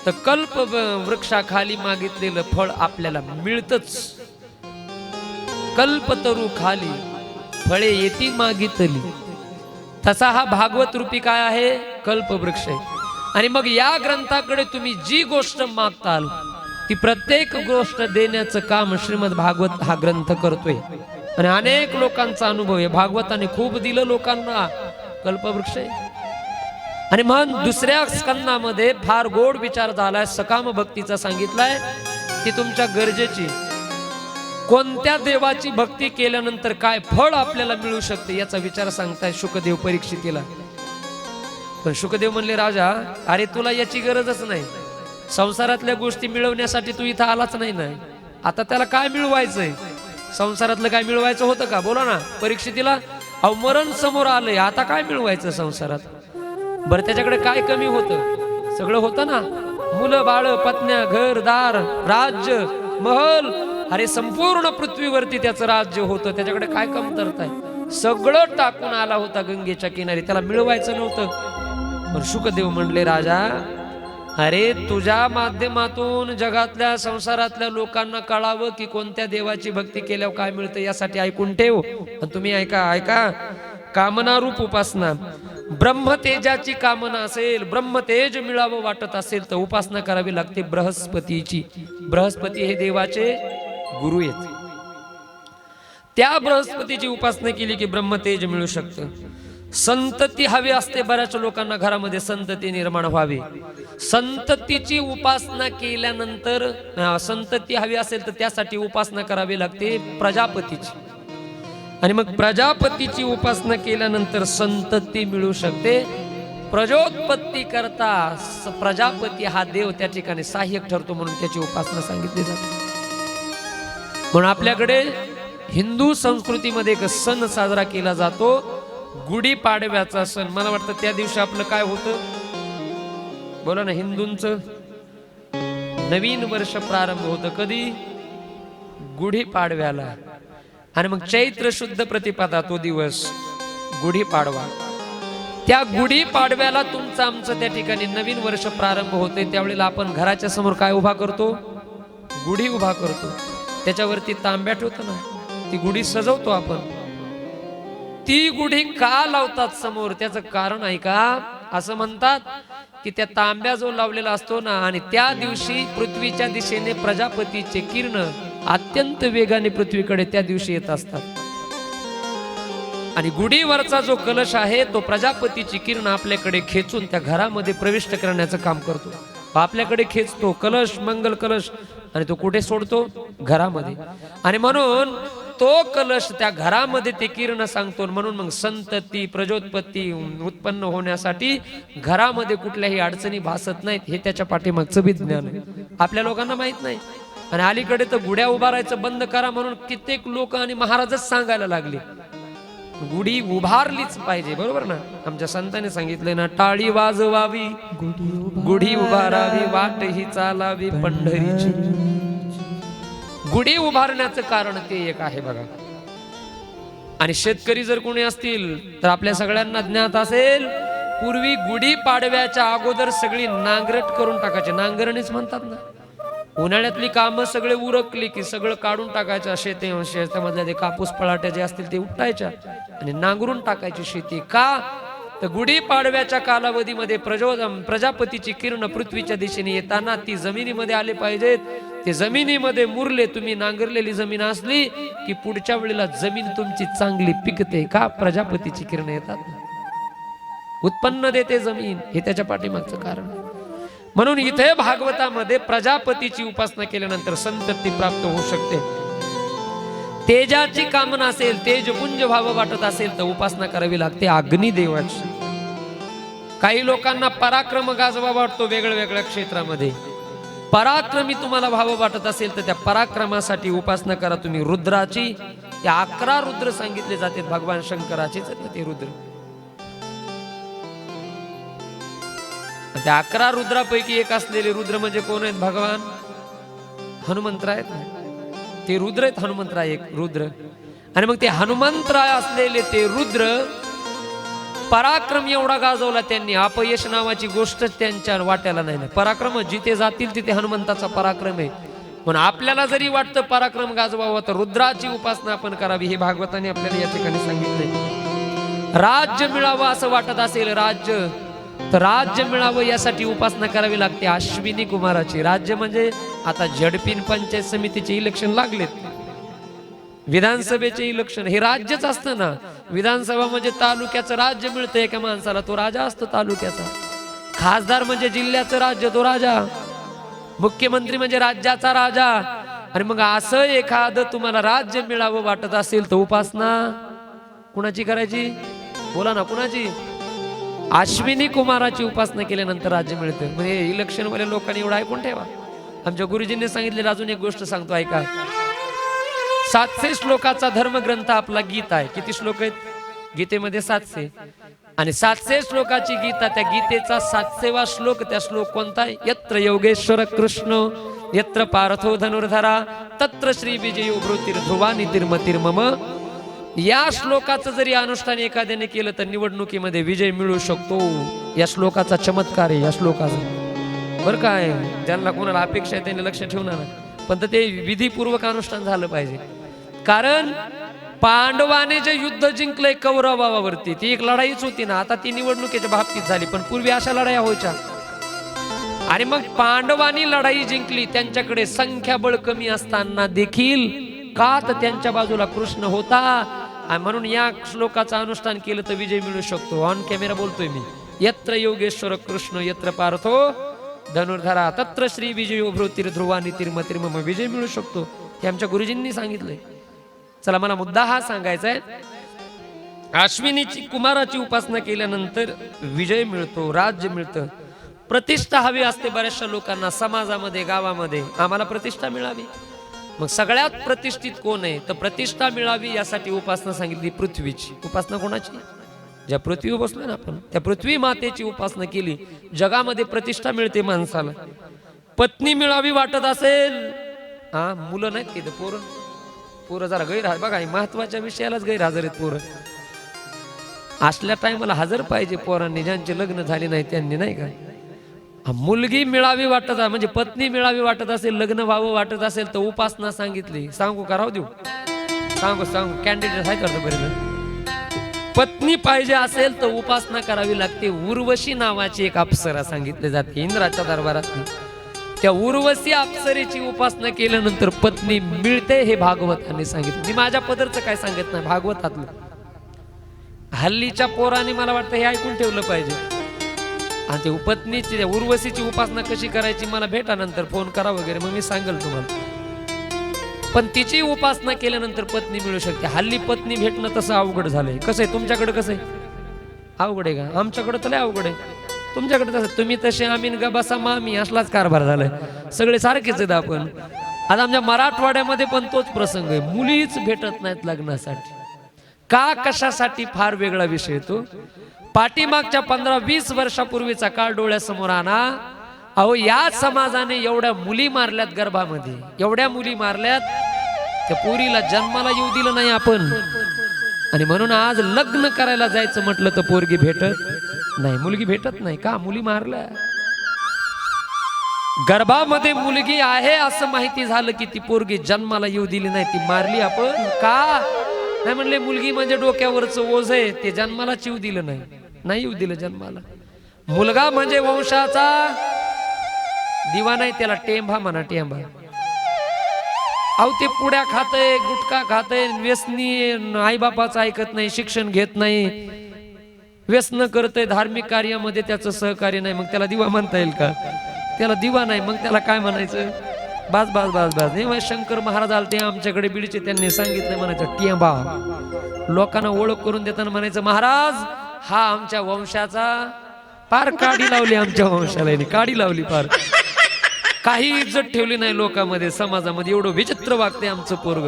तर कल्पवृक्षाखाली मागितलेलं फळ आपल्याला मिळतच. कल्पतरू खाली फळे येती मागितली, तसा हा भागवत रूपी काय आहे? कल्पवृक्ष आहे. आणि मग या ग्रंथाकडे तुम्ही जी गोष्ट मागताल ती प्रत्येक गोष्ट देण्याचं काम श्रीमद भागवत हा ग्रंथ करतोय. आणि अनेक लोकांचा अनुभव आहे, भागवताने खूप दिलं लोकांना. कल्पवृक्ष आहे. आणि म्हणून 2ऱ्या स्कंदामध्ये फार गोड विचार झालाय, सकाम भक्तीचा सांगितलाय. ती तुमच्या गरजेची, कोणत्या देवाची भक्ती केल्यानंतर काय फळ आपल्याला मिळू शकते याचा विचार सांगताय शुकदेव परीक्षितीला. पण शुकदेव म्हणले, राजा अरे तुला याची गरजच नाही. संसारातल्या गोष्टी मिळवण्यासाठी तू इथं आलाच नाही ना. आता त्याला काय मिळवायचंय? संसारातलं काय मिळवायचं होतं का? बोला ना परीक्षितीला. अहो मरण समोर आलंय, आता काय मिळवायचं संसारात? बरं त्याच्याकडे काय कमी होतं? सगळं होतं ना. मुलं बाळ, पत्न्या, घर दार, राज्य, महल, अरे संपूर्ण पृथ्वीवरती त्याचं राज्य होतं. त्याच्याकडे काय कमतरता आहे? सगळं टाकून आला होता गंगेच्या किनारी, त्याला मिळवायचं नव्हतं. पण शुकदेव म्हणले, राजा अरे तुझ्या माध्यमातून जगातल्या संसारातल्या लोकांना कळावं की कोणत्या देवाची भक्ती केल्यावर काय मिळतं, यासाठी ऐकून ठेव. तुम्ही ऐका. कामनारूप उपासना. ब्रह्मतेजाची कामना असेल, ब्रह्मतेज मिळावं वाटत असेल तर उपासना करावी लागते बृहस्पतीची. बृहस्पती हे देवाचे गुरु आहेत. त्या बृहस्पतीची उपासना केली की ब्रह्मतेज मिळू शकतं. संतती हवी असते, बऱ्याच लोकांना घरामध्ये संतती निर्माण व्हावी. संततीची उपासना केल्यानंतर संतती हवी असेल तर त्यासाठी उपासना करावी लागते प्रजापतीची. आणि मग प्रजापतीची उपासना केल्यानंतर संतती मिळू शकते. प्रजोत्पत्ती करता प्रजापती हा देव त्या ठिकाणी सहाय्यक ठरतो, म्हणून त्याची उपासना सांगितली जाते. म्हणून आपल्याकडे हिंदू संस्कृतीमध्ये एक सण साजरा केला जातो, गुढीपाडव्याचा सण. मला वाटतं त्या दिवशी आपलं काय होतं? बोला ना. हिंदूंचं नवीन वर्ष प्रारंभ होतं कधी? गुढीपाडव्याला. आणि मग चैत्र शुद्ध प्रतिपदा तो दिवस गुढीपाडवा. त्या गुढीपाडव्याला तुमचं आमचं त्या ठिकाणी नवीन वर्ष प्रारंभ होते. त्यावेळेला आपण घराच्या समोर काय उभा करतो? गुढी उभा करतो. त्याच्यावरती तांब्या ठेवतो ना, ती गुढी सजवतो आपण. ती गुढी का लावतात समोर? त्याचं कारण आहे का? असं म्हणतात की त्या तांब्या जो लावलेला असतो ना, आणि त्या दिवशी पृथ्वीच्या दिशेने प्रजापतीचे किरण अत्यंत वेगाने पृथ्वीकडे त्या दिवशी येत असतात. आणि गुढीवरचा जो कलश आहे तो प्रजापतीची किरण आपल्याकडे खेचून त्या घरामध्ये प्रविष्ट करण्याचं काम करतो. आपल्याकडे खेचतो कलश, मंगल कलश, आणि तो कुठे सोडतो? घरामध्ये. आणि म्हणून तो कलश त्या घरामध्ये ते किरण सांगतो. म्हणून मग संतती प्रजोत्पत्ती उत्पन्न होण्यासाठी घरामध्ये कुठल्याही अडचणी भासत नाहीत, हे त्याच्या पाठीमागचं विज्ञान आहे. आपल्या लोकांना माहित नाही. आणि अलीकडे तर गुड्या उभारायचं बंद करा म्हणून कित्येक लोक आणि महाराजच सांगायला लागले. गुढी उभारलीच पाहिजे, बरोबर ना. आमच्या संतांनी सांगितले ना, टाळी वाजवावी गुढी उभारावी वाट ही चालावी पंढरीची. गुढी उभारण्याचं कारण ते एक आहे बघा. आणि शेतकरी जर कोणी असतील तर आपल्या सगळ्यांना ज्ञात असेल, पूर्वी गुढी पाडव्याच्या अगोदर सगळी नांगरट करून टाकायची. नांगरणीच म्हणतात ना. उन्हाळ्यातली कामं सगळे उरकली की सगळं काढून टाकायचं. शेतामधल्या ते कापूस पळाट्या जे असतील ते उपटायच्या आणि नांगरून टाकायची शेती. का तर गुढी पाडव्याच्या कालावधीमध्ये प्रजापतीची किरण पृथ्वीच्या दिशेने येताना ती जमिनीमध्ये आले पाहिजेत. ते जमिनीमध्ये मुरले, तुम्ही नांगरलेली जमीन असली की पुढच्या वेळेला जमीन तुमची चांगली पिकते. का? प्रजापतीची किरण येतात, उत्पन्न देते जमीन. हे त्याच्या पाठीमागचं कारण. म्हणून इथे भागवतामध्ये प्रजापतीची उपासना केल्यानंतर संतती प्राप्त होऊ शकते. तेजाची कामना असेल, तेजपुंज व्हावं वाटत असेल तर उपासना करावी लागते अग्निदेवाची. काही लोकांना पराक्रम गाजवा वाटतो वेगळ्या वेगळ्या क्षेत्रामध्ये. पराक्रमी तुम्हाला व्हावं वाटत असेल तर त्या पराक्रमासाठी उपासना करा तुम्ही रुद्राची. त्या 11 रुद्र सांगितले जाते भगवान शंकराचेच ते रुद्र. त्या 11 रुद्रापैकी एक असलेले रुद्र म्हणजे कोण आहेत? भगवान हनुमंतराय आहेत. ते रुद्र आहेत, हनुमंतराय एक रुद्र. आणि मग ते हनुमंतराय असलेले ते रुद्र पराक्रम एवढा गाजवला त्यांनी, अपयश नावाची गोष्ट त्यांच्या वाट्याला नाही. पराक्रम जिथे जातील तिथे हनुमंताचा पराक्रम आहे. म्हणून आपल्याला जरी वाटतं पराक्रम गाजवावा तर रुद्राची उपासना आपण करावी. हे भागवताने आपल्याला या ठिकाणी सांगितलंय. राज्य मिळावं असं वाटत असेल, राज्य तर राज्य मिळावं यासाठी उपासना करावी लागते अश्विनी कुमाराची. राज्य म्हणजे आता झडपीन पंचायत समितीचे इलेक्शन लागलेत, विधानसभेचे इलेक्शन, हे राज्यच असतं ना. विधानसभा म्हणजे तालुक्याचं राज्य मिळतं एका माणसाला, तो राजा असतो तालुक्याचा. खासदार म्हणजे जिल्ह्याचं राज्य, तो राजा. मुख्यमंत्री म्हणजे राज्याचा राजा. आणि मग असं एखादं तुम्हाला राज्य मिळावं वाटत असेल तर उपासना कुणाची करायची? बोला ना, कुणाची? अश्विनी कुमाराची उपासना केल्यानंतर राज्य मिळतं. म्हणजे इलेक्शन वाल्या लोकांनी एवढं ऐकून ठेवा. आमच्या गुरुजींनी सांगितलेलं अजून एक गोष्ट सांगतो, ऐका. 700 श्लोकाचा धर्मग्रंथ आपला गीता आहे. किती श्लोक आहेत गीतेमध्ये? 700. आणि 700 श्लोकाची गीता, त्या गीतेचा 700वा श्लोक, त्या श्लोक कोणता आहे? यत्र योगेश्वर कृष्ण यत्र पार्थो धनुर्धरा तत्र श्री विजयो भ्रुतिर्ध्रुवा नितिर्मतिर्मम. या श्लोकाचं जरी अनुष्ठान एखाद्याने केलं तर निवडणुकीमध्ये विजय मिळू शकतो. या श्लोकाचा चमत्कार आहे, या श्लोकाचा. बरं काय, ज्यांना कोणाला अपेक्षा आहे त्यांनी लक्ष ठेवणार, पण ते विधीपूर्वक अनुष्ठान झालं पाहिजे. कारण पांडवाने जे युद्ध जिंकलंय कौरवावरती, ती एक लढाईच होती ना. आता ती निवडणुकीच्या बाबतीत झाली, पण पूर्वी अशा लढाया व्हायच्या. आणि मग पांडवांनी लढाई जिंकली, त्यांच्याकडे संख्याबळ कमी असताना देखील. का? तर त्यांच्या बाजूला कृष्ण होता. आणि म्हणून या श्लोकाचं अनुष्ठान केलं तर विजय मिळू शकतो. ऑन कॅमेरा बोलतोय मी. यत्र योगेश्वर कृष्ण यत्र पार्थो धनुर्धरा तत्र श्री विजयो भ्रुतिर्ध्रुवा नितिर्मतिर्मम. विजय मिळू शकतो, हे आमच्या गुरुजींनी सांगितलंय. चला, मला मुद्दा हा सांगायचा आहे. अश्विनीची कुमाराची उपासना केल्यानंतर विजय मिळतो, राज्य मिळतं. प्रतिष्ठा हवी असते बऱ्याचशा लोकांना समाजामध्ये, गावामध्ये. आम्हाला प्रतिष्ठा मिळावी. मग सगळ्यात प्रतिष्ठित कोण आहे? तर प्रतिष्ठा मिळावी यासाठी उपासना सांगितली पृथ्वीची. उपासना कोणाची? ज्या पृथ्वीवर बसलोय ना आपण, त्या पृथ्वी मातेची उपासना केली, जगामध्ये प्रतिष्ठा मिळते माणसाला. पत्नी मिळावी वाटत असेल, हा, मुलं नाहीत तिथे, पोरं जरा गैरहजर. बघा, महत्वाच्या विषयालाच गैरहजर आहेत पोरं. असल्या टायमाला हजर पाहिजे पोरांनी, ज्यांचे लग्न झाले नाही त्यांनी, नाही का. मुलगी मिळावी वाटत, म्हणजे पत्नी मिळावी वाटत असेल, लग्न व्हावं वाटत असेल तर उपासना सांगितली. सांगू का? राहू देऊ, सांगू कॅन्डिडेट आहे करतो बरोबर. पत्नी पाहिजे असेल तर उपासना करावी लागते. उर्वशी नावाची एक अप्सरा सांगितली जाते इंद्राच्या दरबारात. त्या उर्वशी अप्सरेची उपासना केल्यानंतर पत्नी मिळते, हे भागवताने सांगितलं. मी माझ्या पदरचं काय सांगत नाही, भागवतातलं. हल्लीच्या पोरांनी मला वाटतं हे ऐकून ठेवलं पाहिजे. आणि ते पत्नीची, उर्वशीची उपासना कशी करायची मला भेटा, नंतर फोन करा वगैरे, मग मी सांगेल तुम्हाला. पण तिची उपासना केल्यानंतर पत्नी मिळू शकते. हल्ली पत्नी भेटणं तसं अवघड झालंय. कसं आहे तुमच्याकडे, कसं आहे अवघड आहे का? आमच्याकडे तर लय अवघड आहे. तुमच्याकडे तसं तुम्ही तसे आम्ही ग बसा मामी असलाच कारभार झालाय. सगळे सारखेच आहेत आपण. आता आमच्या मराठवाड्यामध्ये पण तोच प्रसंग आहे. मुलीच भेटत नाहीत लग्नासाठी. का कशासाठी फार वेगळा विषय तो. पाठीमागच्या 15-20 वर्षापूर्वीचा काळ डोळ्यासमोर आणा. अहो या समाजाने एवढ्या मुली मारल्यात गर्भामध्ये, एवढ्या मुली मारल्यात, त्या पोरीला जन्माला येऊ दिलं नाही आपण. आणि म्हणून आज लग्न करायला जायचं म्हटलं तर पोरगी भेटत नाही, मुलगी भेटत नाही. का? मुली मारल्या. गर्भामध्ये मुलगी आहे असं माहिती झालं की ती पोरगी जन्माला येऊ दिली नाही, ती मारली आपण. का? नाही म्हणले मुलगी म्हणजे डोक्यावरचं ओझ आहे, ते जन्मालाच येऊ दिलं नाही, नाही येऊ दिलं जन्माला. मुलगा म्हणजे वंशाचा दिवा नाही, त्याला टेंभा म्हणा, टेंभा. अहो ते पुड्या खातय, गुटखा खातय, व्यसनी, आई बापाचं ऐकत नाही, शिक्षण घेत नाही, व्यसन करतय, धार्मिक कार्यामध्ये त्याचं सहकार्य नाही, मग त्याला दिवा म्हणता येईल का? त्याला दिवा नाही, मग त्याला काय म्हणायचं? बास बास बास बास. नाही शंकर महाराज आलते आमच्याकडे बीडचे, त्यांनी सांगितलं म्हणायचं टेंबा. लोकांना ओळख करून देताना म्हणायचं महाराज हा आमच्या वंशाचा. पार काडी लावली आमच्या वंशाला, काडी लावली पार. काही इज्जत ठेवली नाही लोकांमध्ये, समाजामध्ये. एवढं विचित्र वागते आमचं पोरग.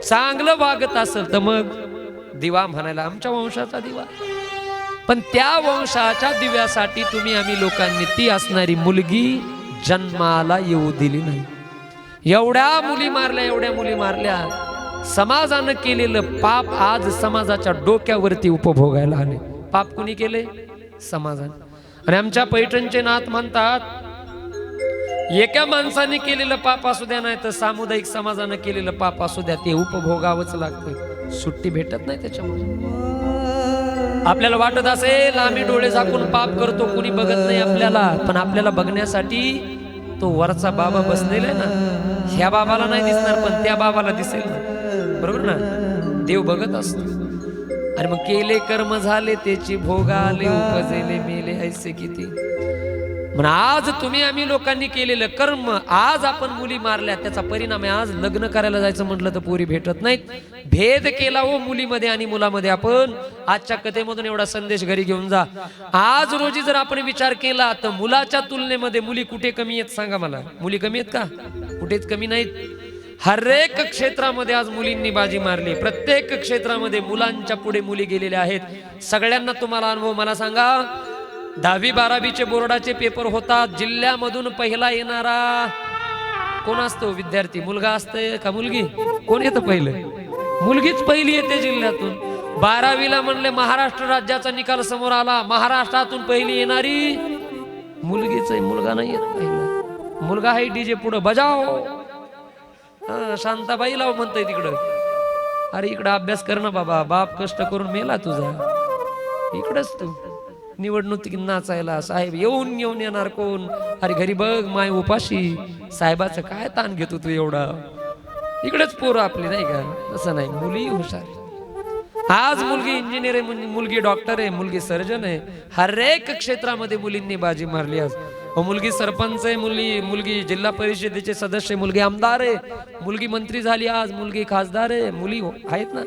चांगलं वागत असेल तर मग दिवा म्हणायला आमच्या वंशाचा दिवा. पण त्या वंशाच्या दिव्यासाठी तुम्ही आम्ही लोकांनी ती असणारी मुलगी जन्माला येऊ दिली नाही. एवढ्या मुली मारल्या, एवढ्या मुली मारल्या. समाजानं केलेलं पाप आज समाजाच्या डोक्यावरती उपभोगायला आले. पाप कुणी केले? समाजाने. आणि आमच्या पैठणचे नाथ म्हणतात एका माणसाने केलेलं पाप असू द्या नाही तर सामुदायिक समाजानं केलेलं पाप असू द्या, ते उपभोगावंच लागतं. सुट्टी भेटत नाही त्याच्यामुळे. आपल्याला वाटत असेल आम्ही डोळे झाकून पाप करतो, कुणी बघत नाही आपल्याला, पण आपल्याला बघण्यासाठी तो वरचा बाबा बसलेला आहे ना. ह्या बाबाला नाही दिसणार पण त्या बाबाला दिसेल ना, बरोबर ना. देव बघत असतो. आणि मग केले कर्म झाले त्याची भोग आले, उपजेले मेले ऐसे किती. म्हणून आज तुम्ही आम्ही लोकांनी केलेलं कर्म, आज आपण मुली मारल्या, त्याचा परिणाम आहे आज लग्न करायला जायचं म्हटलं तर पोरी भेटत नाहीत. भेद केला हो मुलीमध्ये आणि मुलामध्ये आपण. आजच्या कथेमधून एवढा संदेश घरी घेऊन जा. आज रोजी जर आपण विचार केला तर मुलाच्या तुलनेमध्ये मुली कुठे कमी आहेत सांगा मला? मुली कमी आहेत का? कुठेच कमी नाहीत. हर एक क्षेत्रामध्ये आज मुलींनी बाजी मारली. प्रत्येक क्षेत्रामध्ये मुलांच्या पुढे मुली गेलेल्या आहेत. सगळ्यांना तुम्हाला अनुभव. मला सांगा 10वी-12वीचे बोर्डाचे पेपर होतात, जिल्ह्यामधून पहिला येणारा कोण असतो? विद्यार्थी. मुलगा असतंय का मुलगी? कोण येतं पहिलं? मुलगीच पहिली येते जिल्ह्यातून. 12वीला म्हणले महाराष्ट्र राज्याचा निकाल समोर आला, महाराष्ट्रातून पहिली येणारी मुलगीच आहे, मुलगा नाही येत पहिला. मुलगा आहे डीजे पुढं बजाव, शांताबाई लाव म्हणतंय तिकडं. अरे इकडं अभ्यास कर ना बाबा, बाप कष्ट करून मेला तुझा, इकडंच तू निवडणुकीत नाचायला. साहेब येऊन येणार कोण? अरे घरी बघ माय उपाशी, साहेबाचं काय ताण घेतो तू एवढा? इकडेच पोरं आपली नाही का? तसं नाही, मुली हुशार. आज मुलगी इंजिनियर आहे, मुलगी डॉक्टर आहे, मुलगी सर्जन आहे. हर एक क्षेत्रामध्ये मुलींनी बाजी मारली आज. मुलगी सरपंच आहे, मुलगी जिल्हा परिषदेचे सदस्य, मुलगी आमदार आहे, मुलगी मंत्री झाली, आज मुलगी खासदार आहे. मुली आहेत ना.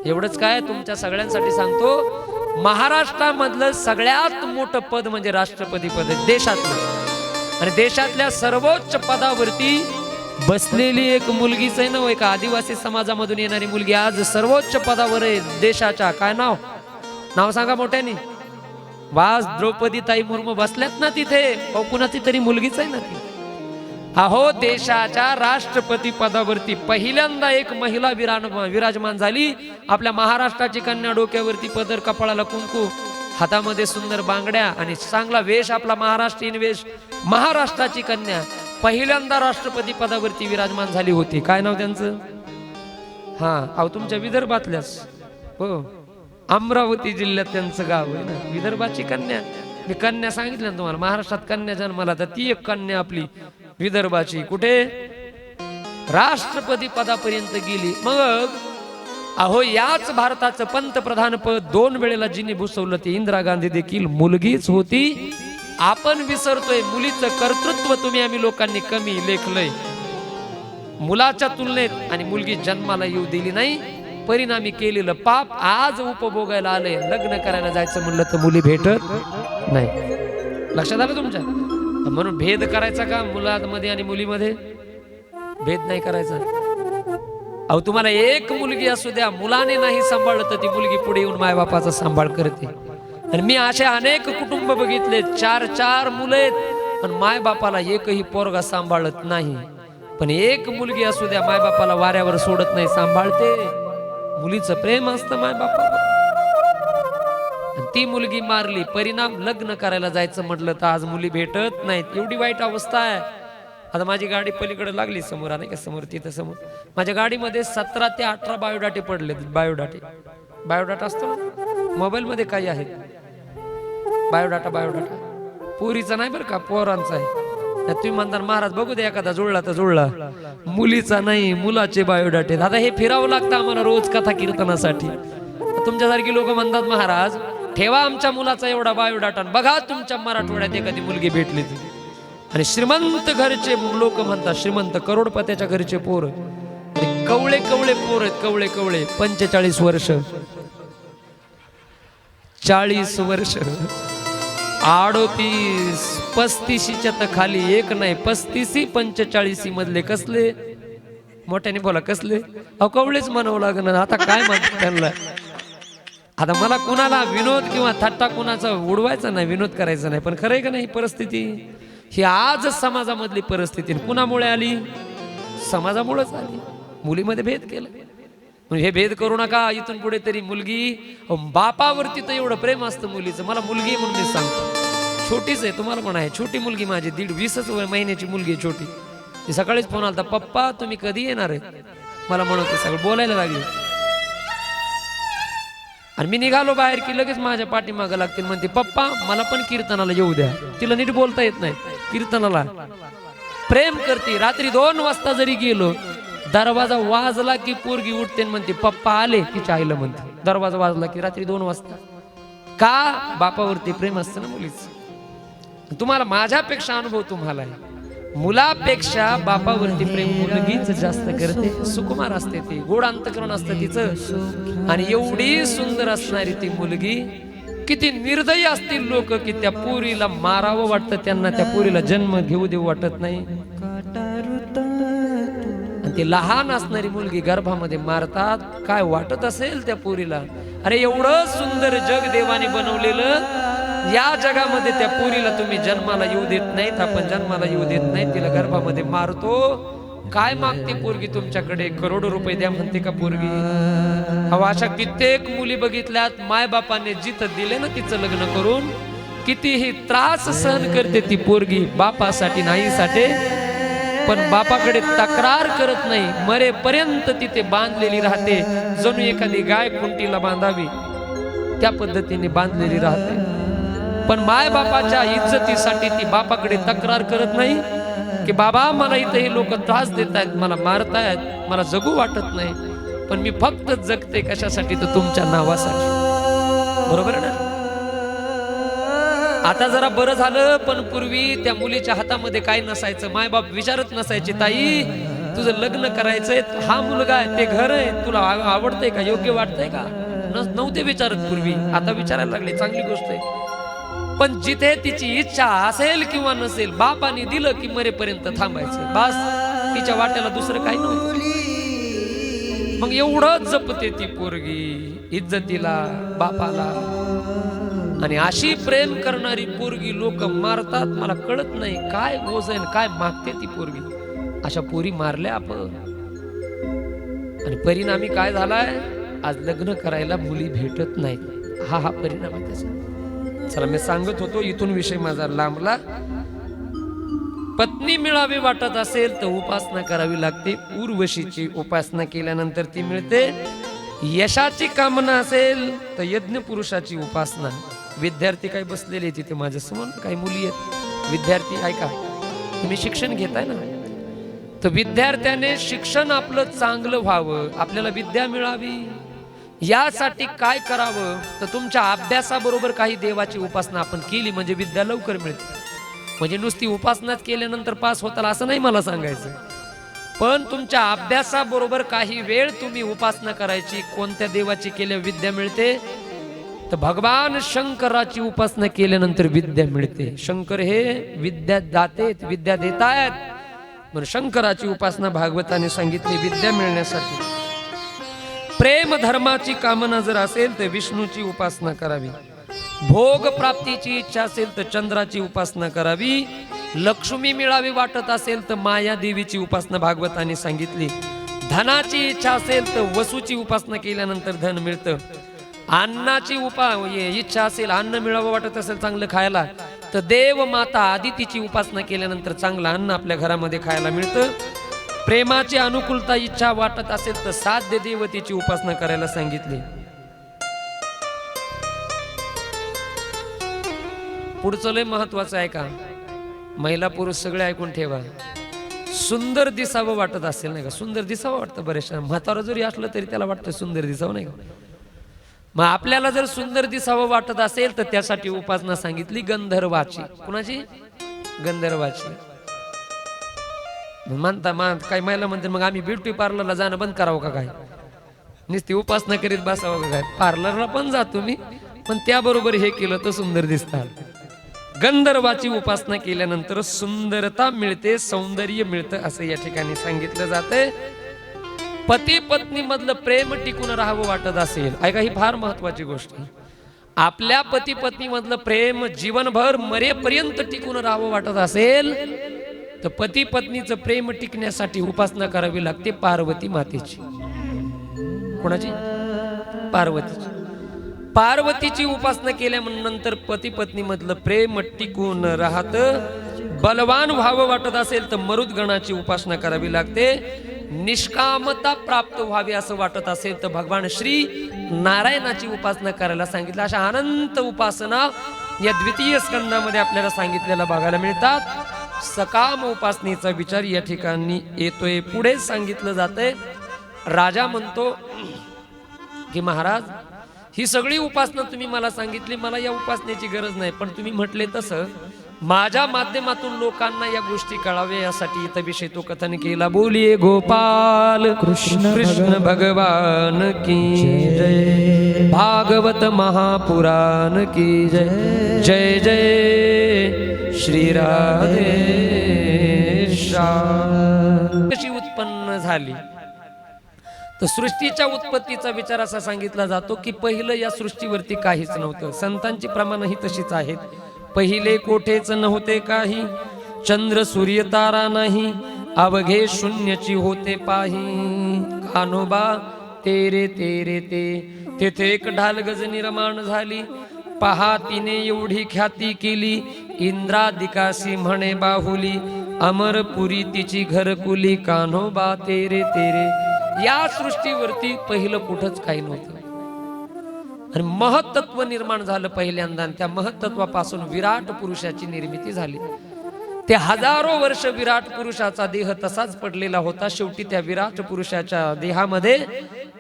एवढंच काय, तुमच्या सगळ्यांसाठी सांगतो, महाराष्ट्रामधलं सगळ्यात मोठं पद म्हणजे राष्ट्रपती पद आहे देशातलं. आणि देशातल्या सर्वोच्च पदावरती बसलेली एक मुलगीच आहे ना. एका आदिवासी समाजामधून येणारी मुलगी आज सर्वोच्च पदावर आहे देशाच्या. काय नाव? नाव सांगा मोठ्याने. वाज द्रौपदीताई मुर्मू बसल्यात ना तिथे. कुणाची तरी मुलगीच आहे ना ती. अहो देशाच्या राष्ट्रपती पदावरती पहिल्यांदा एक महिला विराजमान झाली. आपल्या महाराष्ट्राची कन्या, डोक्यावरती पदर, कपाळाला कुंकू, हातामध्ये सुंदर बांगड्या आणि चांगला वेश, आपला महाराष्ट्रीयन वेश. महाराष्ट्राची कन्या पहिल्यांदा राष्ट्रपती पदावरती विराजमान झाली होती. काय नाव त्यांचं? अहो तुमच्या विदर्भातल्याच हो, अमरावती जिल्ह्यात त्यांचं गाव आहे ना. विदर्भाची कन्या. मी कन्या सांगितलं ना तुम्हाला, महाराष्ट्रात कन्या जन्माला, तर ती एक कन्या आपली विदर्भाची कुठे राष्ट्रपती पदापर्यंत गेली. मग अहो याच भारताचं पंतप्रधान पद 2 वेळेला जिने भूषवलं ते इंदिरा गांधी देखील मुलगीच होती. आपण विसरतोय मुलीचं कर्तृत्व. तुम्ही आम्ही लोकांनी कमी लेखलंय. मुलाच्या तुलनेत आणि मुलगी जन्माला येऊ दिली नाही, परिणामी केलेलं पाप आज उपभोगायला आले. लग्न करायला जायचं म्हणलं तर मुली भेटत नाही. लक्षात आलं तुमच्या? म्हणून भेद करायचा का मुलांमध्ये आणि मुलीमध्ये? भेद नाही करायचा. अहो तुम्हाला एक मुलगी असू द्या, मुलाने नाही सांभाळलं तर ती मुलगी पुढे येऊन मायबापाचा सांभाळ करते. आणि मी असे अनेक कुटुंब बघितले, 4 मुलं आहेत पण मायबापाला एकही पोरगा सांभाळत नाही. पण एक मुलगी असू द्या, मायबापाला वाऱ्यावर सोडत नाही, सांभाळते. मुलीचं प्रेम असतं मायबापावर. ती मुलगी मारली, परिणाम लग्न करायला जायचं म्हटलं तर आज मुली भेटत नाहीत. एवढी वाईट अवस्था आहे. आता माझी गाडी पलीकडे लागली समोर, नाही का समोर, तिथं समोर माझ्या गाडीमध्ये 17 ते 18 बायोडाटे पडले. बायोडाटा असतो ना मोबाईल मध्ये, काही आहे बायोडाटा. पोरीचा नाही बरं का, पोरांचा आहे. तुम्ही म्हणता महाराज बघू दे एखादा जुळला तर जुळला, मुलीचा नाही, मुलाचे बायोडाटे. आता हे फिरावं लागतं आम्हाला रोज कथा कीर्तनासाठी. तुमच्यासारखी लोक म्हणतात महाराज ठेवा आमच्या मुलाचा एवढा बायोडाटा, बघा तुमच्या मराठवाड्यात एखादी मुलगी भेटली ती. आणि श्रीमंत घरचे लोक म्हणतात, श्रीमंत करोडपत्याच्या घरचे पोर, कवळे पोर आहेत, कवळे 45 वर्ष 40 वर्ष 38 35च्या तर खाली एक नाही, 35 45 मधले कसले, मोठ्याने बोला कसले, अहो कवळेच म्हणावं लागणार. आता काय म्हणतात त्यांना? आता मला कुणाला विनोद किंवा थट्टा कुणाचा उडवायचा नाही, विनोद करायचा नाही, पण खरंय का नाही परिस्थिती ही आज समाजामधली परिस्थिती कुणामुळे आली? समाजामुळेच आली. मुलीमध्ये भेद केलं. म्हणजे हे भेद करू नका. इथून पुढे तरी मुलगी, बापावरती तर एवढं प्रेम असतं मुलीचं. मला मुलगी म्हणून मी सांगतो, छोटीच आहे, तुम्हाला पण आहे छोटी मुलगी माझी, 20 महिन्याची मुलगी आहे छोटी. ती सकाळीच फोन आलता, पप्पा तुम्ही कधी येणार आहे? मला म्हणत सगळं बोलायला लागली. आणि मी निघालो बाहेर की लगेच माझ्या पाठीमागं लागतील, म्हणते पप्पा मला पण कीर्तनाला येऊ द्या. तिला नीट बोलता येत नाही, कीर्तनाला प्रेम करते. रात्री 2 वाजता जरी गेलो, दरवाजा वाजला की पोरगी उठते म्हणते पप्पा आले. तिच्या आईला म्हणते, दरवाजा वाजला की रात्री 2 वाजता. का? बापावरती प्रेम असतं ना मुलीचं. तुम्हाला माझ्यापेक्षा अनुभव तुम्हाला आहे. मुलापेक्षा बापावरती प्रेम मुलगीच जास्त करते. सुकुमार असते ती, गोड अंतकरण असतं तिचं. आणि एवढी सुंदर असणारी ती मुलगी, किती निर्दयी असतील लोक की त्या पोरीला मारावं वाटतं, त्यांना त्या पोरीला जन्म घेऊ देऊ वाटत नाही. आणि ती लहान असणारी मुलगी गर्भामध्ये मारतात. काय वाटत असेल त्या पोरीला? अरे एवढं सुंदर जग देवाने बनवलेलं, या जगामध्ये त्या पोरीला तुम्ही जन्माला येऊ देत नाहीत, आपण जन्माला येऊ देत नाही, तिला गर्भामध्ये मारतो. काय मागते पोरगी तुमच्याकडे? करोडो रुपये द्या म्हणते का पोरगी? हवा अशा कित्येक मुली बघितल्यात, मायबापाने जिथं दिले ना तिचं लग्न करून, कितीही त्रास सहन करते ती पोरगी बापासाठी नाहीसाठी, पण बापाकडे तक्रार करत नाही. मरेपर्यंत तिथे बांधलेली राहते, जणू एखादी गाय खुंटीला बांधावी त्या पद्धतीने बांधलेली राहते. पण माय बापाच्या इज्जतीसाठी ती बापाकडे तक्रार करत नाही की बाबा मला इथे हे लोक त्रास देत आहेत, मला मारतायत, मला जगू वाटत नाही, पण मी फक्त जगते कशासाठी? तर तुमच्या नावासाठी. बरोबर आहे ना? आता जरा बरं झालं, पण पूर्वी त्या मुलीच्या हातामध्ये काय नसायचं, मायबाप विचारत नसायचे, ताई तुझं लग्न करायचंय, हा मुलगा आहे, ते घर आहे, तुला आवडतंय का, योग्य वाटतंय का? नव्हते विचारत पूर्वी, आता विचारायला लागले. चांगली गोष्ट आहे. पण जिथे तिची इच्छा असेल किंवा नसेल, बापाने दिलं की मरेपर्यंत थांबायचं, बस. तिच्या वाट्याला दुसरं काही नव्हतं. मग एवढं जपते ती पोरगी इज्जतीला, बापाला. आणि अशी प्रेम करणारी पोरगी लोक मारतात. मला कळत नाही काय गोजन, काय मागते ती पोरगी. अशा पोरी मारल्या आपण. आणि परिणामी काय झालाय? आज लग्न करायला मुली भेटत नाहीत. हा परिणाम आहे त्याचा. चला मी सांगत होतो, इथून विषय माझा लांबला. पत्नी मिळावी वाटत असेल तर उपासना करावी लागते. उर्वशीची उपासना केल्यानंतर ती मिळते. यशाची कामना असेल तर यज्ञ पुरुषाची उपासना. विद्यार्थी काही बसलेले तिथे माझ्या समोर, काही मुली आहेत विद्यार्थी. ऐका, तुम्ही शिक्षण घेताय ना, तर विद्यार्थ्याने शिक्षण आपलं चांगलं व्हावं, आपल्याला विद्या मिळावी, यासाठी काय करावं? तर तुमच्या अभ्यासाबरोबर काही देवाची उपासना आपण केली म्हणजे विद्या लवकर मिळते. म्हणजे नुसती उपासनाच केल्यानंतर पास होताल असं नाही मला सांगायचं. पण तुमच्या अभ्यासाबरोबर काही वेळ तुम्ही उपासना करायची. कोणत्या देवाची केल्या विद्या मिळते? तर भगवान शंकराची उपासना केल्यानंतर विद्या मिळते. शंकर हे विद्या दाते, विद्या देतायत. म्हणून शंकराची उपासना भागवताने सांगितली विद्या मिळण्यासाठी. प्रेम धर्माची कामना जर असेल तर विष्णूची उपासना करावी. भोग प्राप्तीची इच्छा असेल तर चंद्राची उपासना करावी. लक्ष्मी मिळावी वाटत असेल तर माया देवीची उपासना भागवताने सांगितली. धनाची इच्छा असेल तर वसूची उपासना केल्यानंतर धन मिळतं. अन्नाची इच्छा असेल, अन्न मिळावं वाटत असेल चांगलं खायला, तर देव माता आदितीची उपासना केल्यानंतर चांगलं अन्न आपल्या घरामध्ये खायला मिळतं. प्रेमाची अनुकूलता इच्छा वाटत असेल तर साध्य देवतेची उपासना करायला सांगितली. पुढचं लय महत्वाचं आहे का? महिला पुरुष सगळे ऐकून ठेवा. सुंदर दिसावं वाटत असेल नाही का? सुंदर दिसावं वाटतं बरेचशा. म्हातारा जरी असलं तरी त्याला वाटतं सुंदर दिसावं नाही का? मग आपल्याला जर सुंदर दिसावं वाटत असेल तर त्यासाठी उपासना सांगितली गंधर्वाची. कुणाची? गंधर्वाची. काही महिला म्हणते मग आम्ही ब्युटी पार्लरला जाणं बंद करावं का काय? नुसती उपासना करीत बसावं का काय? पार्लरला पण जातो मी, पण त्याबरोबर हे केलं तर सुंदर दिसतात. गंधर्वाची उपासना केल्यानंतर सुंदरता मिळते, सौंदर्य मिळतं असं या ठिकाणी सांगितलं जातंय. पती पत्नी मधलं प्रेम टिकून राहावं वाटत असेल, ऐका ही फार महत्वाची गोष्ट. आपल्या पती पत्नी मधलं प्रेम जीवनभर मरेपर्यंत टिकून राहावं वाटत असेल तर पती पत्नीचं प्रेम टिकण्यासाठी उपासना करावी लागते पार्वती मातेची. कोणाची? पार्वतीची. पार्वतीची उपासना केल्यानंतर पती पत्नी मधलं प्रेम टिकून राहतं. बलवान व्हावं वाटत असेल तर मरुदगणाची उपासना करावी लागते. निष्कामता प्राप्त व्हावी असं वाटत असेल तर भगवान श्री नारायणाची उपासना करायला सांगितलं. अशा अनंत उपासना या द्वितीय स्कंदामध्ये आपल्याला सांगितलेला बघायला मिळतात. सकाम उपासनेचा विचार या ठिकाणी येतोय. पुढे सांगितलं जातंय. राजा म्हणतो की महाराज, ही सगळी उपासना तुम्ही मला सांगितली, मला या उपासनेची गरज नाही, पण तुम्ही म्हटले तसं माझ्या माध्यमातून लोकांना या गोष्टी कळावे यासाठी इथं विषय तो कथन केला. बोलिये गोपाल कृष्ण भगवान की जय. भागवत महापुराण की जय. जय जय श्री राधे श्याम. कशी उत्पन्न झाली तर सृष्टीच्या उत्पत्तीचा विचार असा सांगितला जातो की पहिलं या सृष्टीवरती काहीच नव्हतं. संतांची प्रमाणही तशीच आहेत. पहिले कोठेच नव्हते काही, चंद्र सूर्य तारा नाही, अवघे शून्यची होते पाही. कान्होबा तेरे तेरे ते. तेथे एक ढाल गज निर्माण झाली, पहा तिने एवढी ख्याती केली. इंद्रादिकासी म्हणे बाहुली, अमरपुरी तिची घरकुली. कान्होबा तेरे तेरे. या सृष्टीवरती पहिलं कुठंच काही नव्हतं आणि महत्त्व निर्माण झालं पहिल्यांदा. त्या महत्त्वापासून विराट पुरुषाची निर्मिती झाली. ते हजारो वर्ष विराट पुरुषाचा देह तसाच पडलेला होता. शेवटी त्या विराट पुरुषाच्या देहामध्ये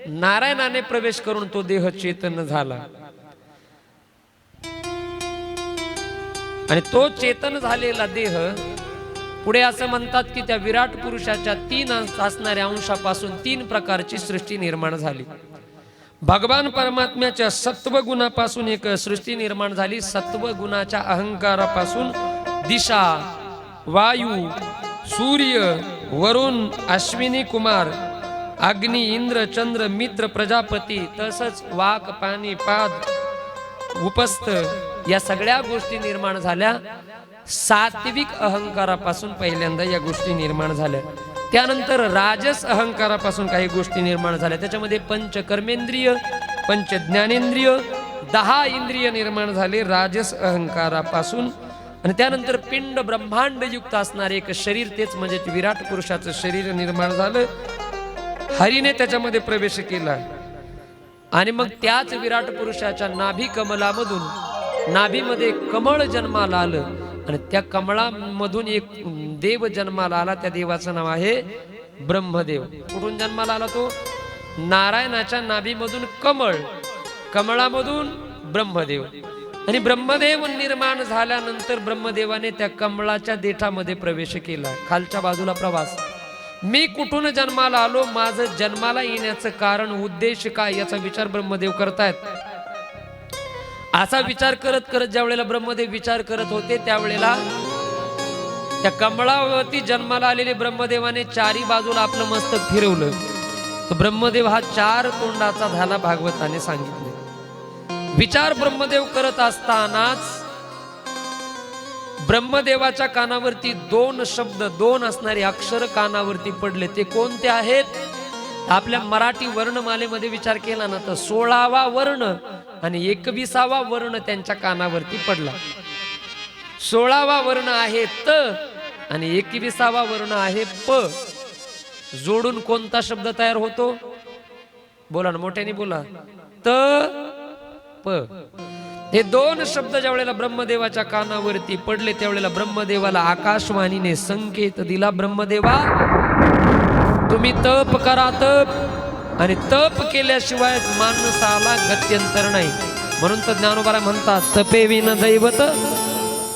नारायणाने प्रवेश करून तो देह चेतन झाला आणि तो चेतन झालेला देह पुढे असं म्हणतात की त्या विराट पुरुषाच्या 3 असणाऱ्या अंशापासून 3 प्रकारची सृष्टी निर्माण झाली. भगवान परमात्म्याच्या सत्वगुणापासून एक सृष्टी निर्माण झाली. सत्वगुणाच्या अहंकारापासून दिशा, वायू, सूर्य, वरुण, अश्विनी कुमार, अग्नी, इंद्र, चंद्र, मित्र, प्रजापती, तसंच वाक, पाणी, पाद, उपस्थ या सगळ्या गोष्टी निर्माण झाल्या. सात्विक अहंकारापासून पहिल्यांदा या गोष्टी निर्माण झाल्या. त्यानंतर राजस अहंकारापासून काही गोष्टी निर्माण झाल्या. त्याच्यामध्ये पंच कर्मेंद्रिय, पंच ज्ञानेंद्रिय, 10 इंद्रिय निर्माण झाले राजस अहंकारापासून. आणि त्यानंतर पिंड ब्रह्मांड युक्त असणारे एक शरीर, तेच म्हणजे विराट पुरुषाचं शरीर निर्माण झालं. हरीने त्याच्यामध्ये प्रवेश केला आणि मग त्याच विराट पुरुषाच्या नाभी कमलामधून, नाभीमध्ये कमळ जन्माला आलं आणि त्या कमळामधून एक देव जन्माला आला. त्या देवाचं नाव आहे ब्रह्मदेव. कुठून जन्माला आला तो? नारायणाच्या नाभीमधून कमळ, कमळामधून ब्रह्मदेव. आणि ब्रह्मदेव निर्माण झाल्यानंतर ब्रह्मदेवाने त्या कमळाच्या देठामध्ये प्रवेश केला. खालच्या बाजूला प्रवास, मी कुठून जन्माला आलो, माझं जन्माला येण्याचं कारण, उद्देश काय, याचा विचार ब्रह्मदेव करतायत. असा विचार करत करत ज्या वेळेला ब्रह्मदेव विचार करत होते, त्यावेळेला त्या कमळावरती जन्माला आलेले ब्रह्मदेवाने चारी बाजूला आपलं मस्तक फिरवलं. तर ब्रह्मदेव हा 4 तोंडाचा झाला, भागवताने सांगितले. विचार ब्रह्मदेव करत असतानाच ब्रह्मदेवाच्या कानावरती 2 शब्द, 2 असणारे अक्षर कानावरती पडले. ते कोणते आहेत? आपल्या मराठी वर्णमालेमध्ये विचार केला ना तर 16वा वर्ण आणि 21वा वर्ण त्यांच्या कानावरती पडला. 16वा वर्ण आहे त आणि 21वा वर्ण आहे प. जोडून कोणता शब्द तयार होतो? बोला ना, मोठ्याने बोला. त प. हे 2 शब्द ज्या वेळेला ब्रह्मदेवाच्या कानावरती पडले, त्यावेळेला ब्रह्मदेवाला आकाशवाणीने संकेत दिला, ब्रह्मदेवा तुम्ही तप करा, तप. आणि तप केल्याशिवाय माणसाला गत्यंतर नाही. म्हणून तर ज्ञानोबा म्हणतात, तपे विन दैवत